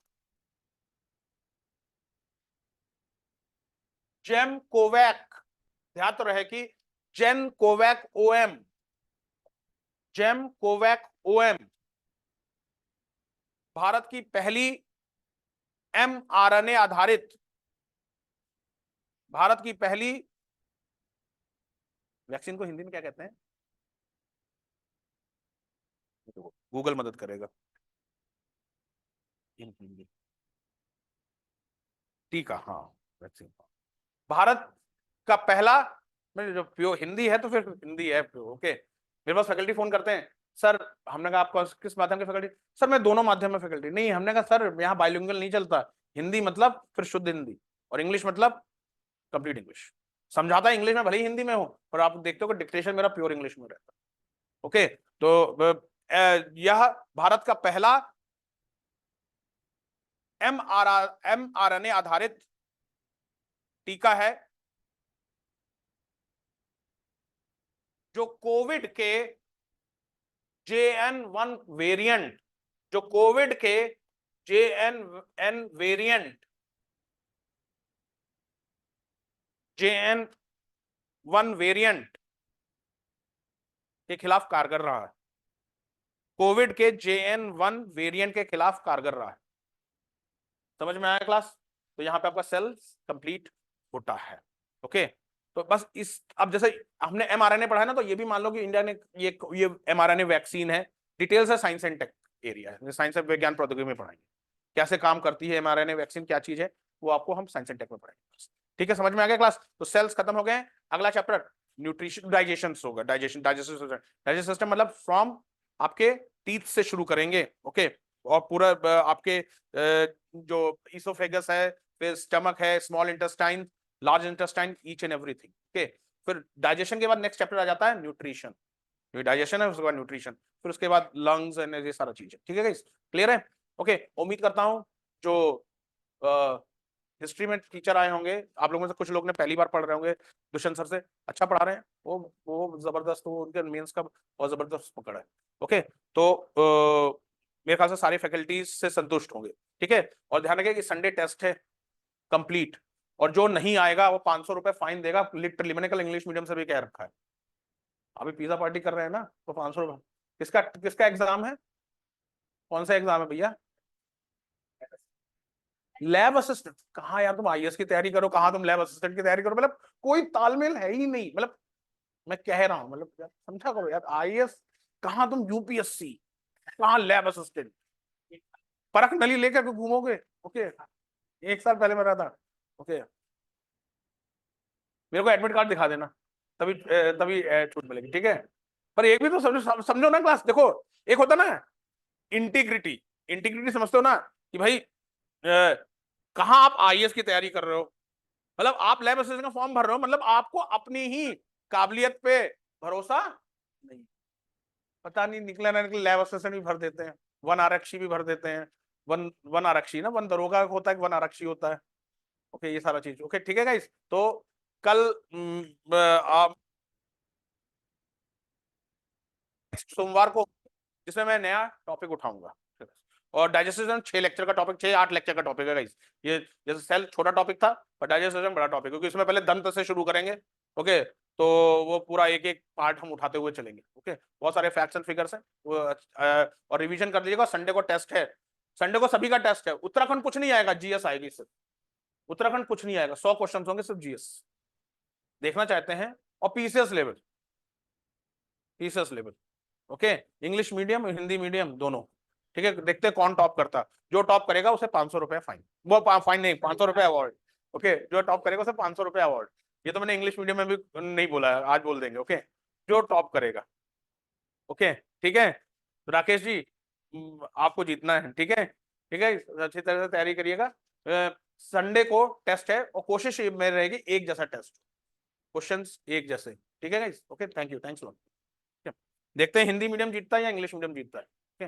जेम कोवैक, ध्यान रहे कि जेम कोवैक ओएम भारत की पहली एमआरएनए आधारित भारत की पहली वैक्सीन को हिंदी में क्या कहते हैं? गूगल मदद करेगा। हिंदी टीका, हाँ वैक्सीन। भारत का पहला, मैं जो प्योर हिंदी है तो फिर हिंदी है ओके। मेरे पास फैकल्टी फोन करते हैं, सर हमने कहा आपको किस माध्यम के फैकल्टी? सर मैं दोनों माध्यम में फैकल्टी। नहीं, हमने कहा सर यहाँ बाइलिंगुअल नहीं चलता, हिंदी मतलब फिर शुद्ध हिंदी और इंग्लिश मतलब कंप्लीट इंग्लिश। समझाता है इंग्लिश में, भले ही हिंदी में हो, और आप देखते हो कि डिक्टेशन मेरा प्योर इंग्लिश में रहता है। ओके, तो यह भारत का पहला mRNA आधारित टीका है जो कोविड के JN1 वेरिएंट, जो कोविड के JN वेरिएंट के खिलाफ कारगर रहा है। कोविड के JN1 वेरिएंट के खिलाफ कारगर रहा है। समझ में आया क्लास? तो यहां पे आपका सेल्स कंप्लीट होता है। ओके, तो बस इस, अब जैसे हमने mRNA पढ़ा है ना, तो ये भी मान लो कि इंडिया ने ये mRNA वैक्सीन है। डिटेल्स है साइंस एंड टेक एरिया है, साइंस एंड विज्ञान प्रौद्योगिकी में पढ़ाएंगे कैसे काम करती है mRNA वैक्सीन, क्या चीज है वो आपको हम साइंस एंड टेक में पढ़ाएंगे। ठीक है, समझ में आ गया क्लास? तो सेल्स खत्म हो गए। अगला चैप्टर न्यूट्रिशन, डाइजेशन होगा। डाइजेशन सिस्टम मतलब फ्रॉम आपके टीथ से शुरू करेंगे। ओके, और पूरा आपके जो इसोफेगस है, फिर स्टमक है, small intestine, large intestine, each and everything. Okay, फिर डाइजेशन के बाद नेक्स्ट चैप्टर आ जाता है न्यूट्रिशन। डाइजेशन है, उसके बाद न्यूट्रिशन, फिर उसके बाद लंग्स एंड ये सारा चीज है। ठीक है गाइस, क्लियर है? ओके, उम्मीद करता हूं जो हिस्ट्री में टीचर आए होंगे, आप लोगों में से कुछ लोग ने पहली बार पढ़ रहे होंगे, दुष्यंत सर से अच्छा पढ़ा रहे हैं, वो जबरदस्त, वो उनके मेंस का बहुत जबरदस्त पकड़ है। ओके, तो मेरे ख्याल से सारी फैकल्टीज से संतुष्ट होंगे। ठीक है, और ध्यान रखिए कि संडे टेस्ट है कंप्लीट, और जो नहीं आएगा वो 500 रुपए फाइन देगा। लिटरली मैंने कल इंग्लिश मीडियम से भी कह रखा है, अभी पिज्जा पार्टी कर रहे हैं ना, तो 500 रुपए। किसका किसका एग्जाम है? कौन सा एग्जाम है भैया? Lab assistant? कहाँ यार, तुम IAS की तैयारी करो, कहाँ तुम लैब असिस्टेंट की तैयारी करो, मतलब कोई तालमेल है ही नहीं। मतलब मैं कह रहा हूँ, मतलब यार समझा करो यार, IAS कहाँ, तुम UPSC कहाँ लैब असिस्टेंट? परख नली लेकर घूमोगे? ओके, 1 साल पहले मैं रहा था। ओके, मेरे को एडमिट कार्ड दिखा देना, तभी तभी छूट मिलेगी। ठीक है, पर एक भी तो समझो ना क्लास। देखो, एक होता ना इंटीग्रिटी, इंटीग्रिटी समझते हो ना, कि भाई कहाँ आप IAS की तैयारी कर रहे हो, मतलब आप लैब असिस्टेंट का फॉर्म भर रहे हो, मतलब आपको अपनी ही काबिलियत पे भरोसा नहीं। पता नहीं निकला ना निकला, लैब असिस्टेंट भी भर देते हैं, वन आरक्षी भी भर देते हैं। वन आरक्षी ना, वन दरोगा होता है, वन आरक्षी होता है। ओके, ये सारा चीज। ओके, ठीक है गाइस, तो कल आप सोमवार को, जिसमें मैं नया टॉपिक उठाऊंगा, और डाइजेशन 6 लेक्चर का टॉपिक, 6-8 लेक्चर का टॉपिक है गाइस। ये जैसे सेल छोटा टॉपिक था, पर डाइजेशन बड़ा टॉपिक, क्योंकि इसमें पहले दंत से शुरू करेंगे। ओके, तो वो पूरा एक एक पार्ट हम उठाते हुए चलेंगे। ओके, बहुत सारे फैक्ट्स एंड फिगर्स हैं वो, और रिवीजन कर लीजिएगा। संडे को टेस्ट है, संडे को सभी का टेस्ट है। उत्तराखंड कुछ नहीं आएगा, GS आएगी सिर्फ, उत्तराखंड कुछ नहीं आएगा, 100 क्वेश्चन होंगे सिर्फ GS देखना चाहते हैं, और PCS level, PCS level. Okay, English medium Hindi medium दोनों। ठीक है, देखते हैं कौन टॉप करता है। जो टॉप करेगा उसे 500 रुपए फाइन, वो फाइन नहीं, 500 रुपए अवार्ड। ओके, जो टॉप करेगा उसे 500 रुपए अवार्ड। ये तो मैंने इंग्लिश मीडियम में भी नहीं बोला है, आज बोल देंगे। ओके, जो टॉप करेगा। ओके, ठीक है, तो राकेश जी आपको जीतना है। ठीक है, ठीक है, अच्छी तरह से तैयारी करिएगा। संडे को टेस्ट है, और कोशिश में रहेगी एक जैसा टेस्ट, क्वेश्चंस एक जैसे। ठीक है guys? Okay, thank you, thanks lot. देखते हैं हिंदी मीडियम जीतता है या इंग्लिश मीडियम जीतता है। ओके।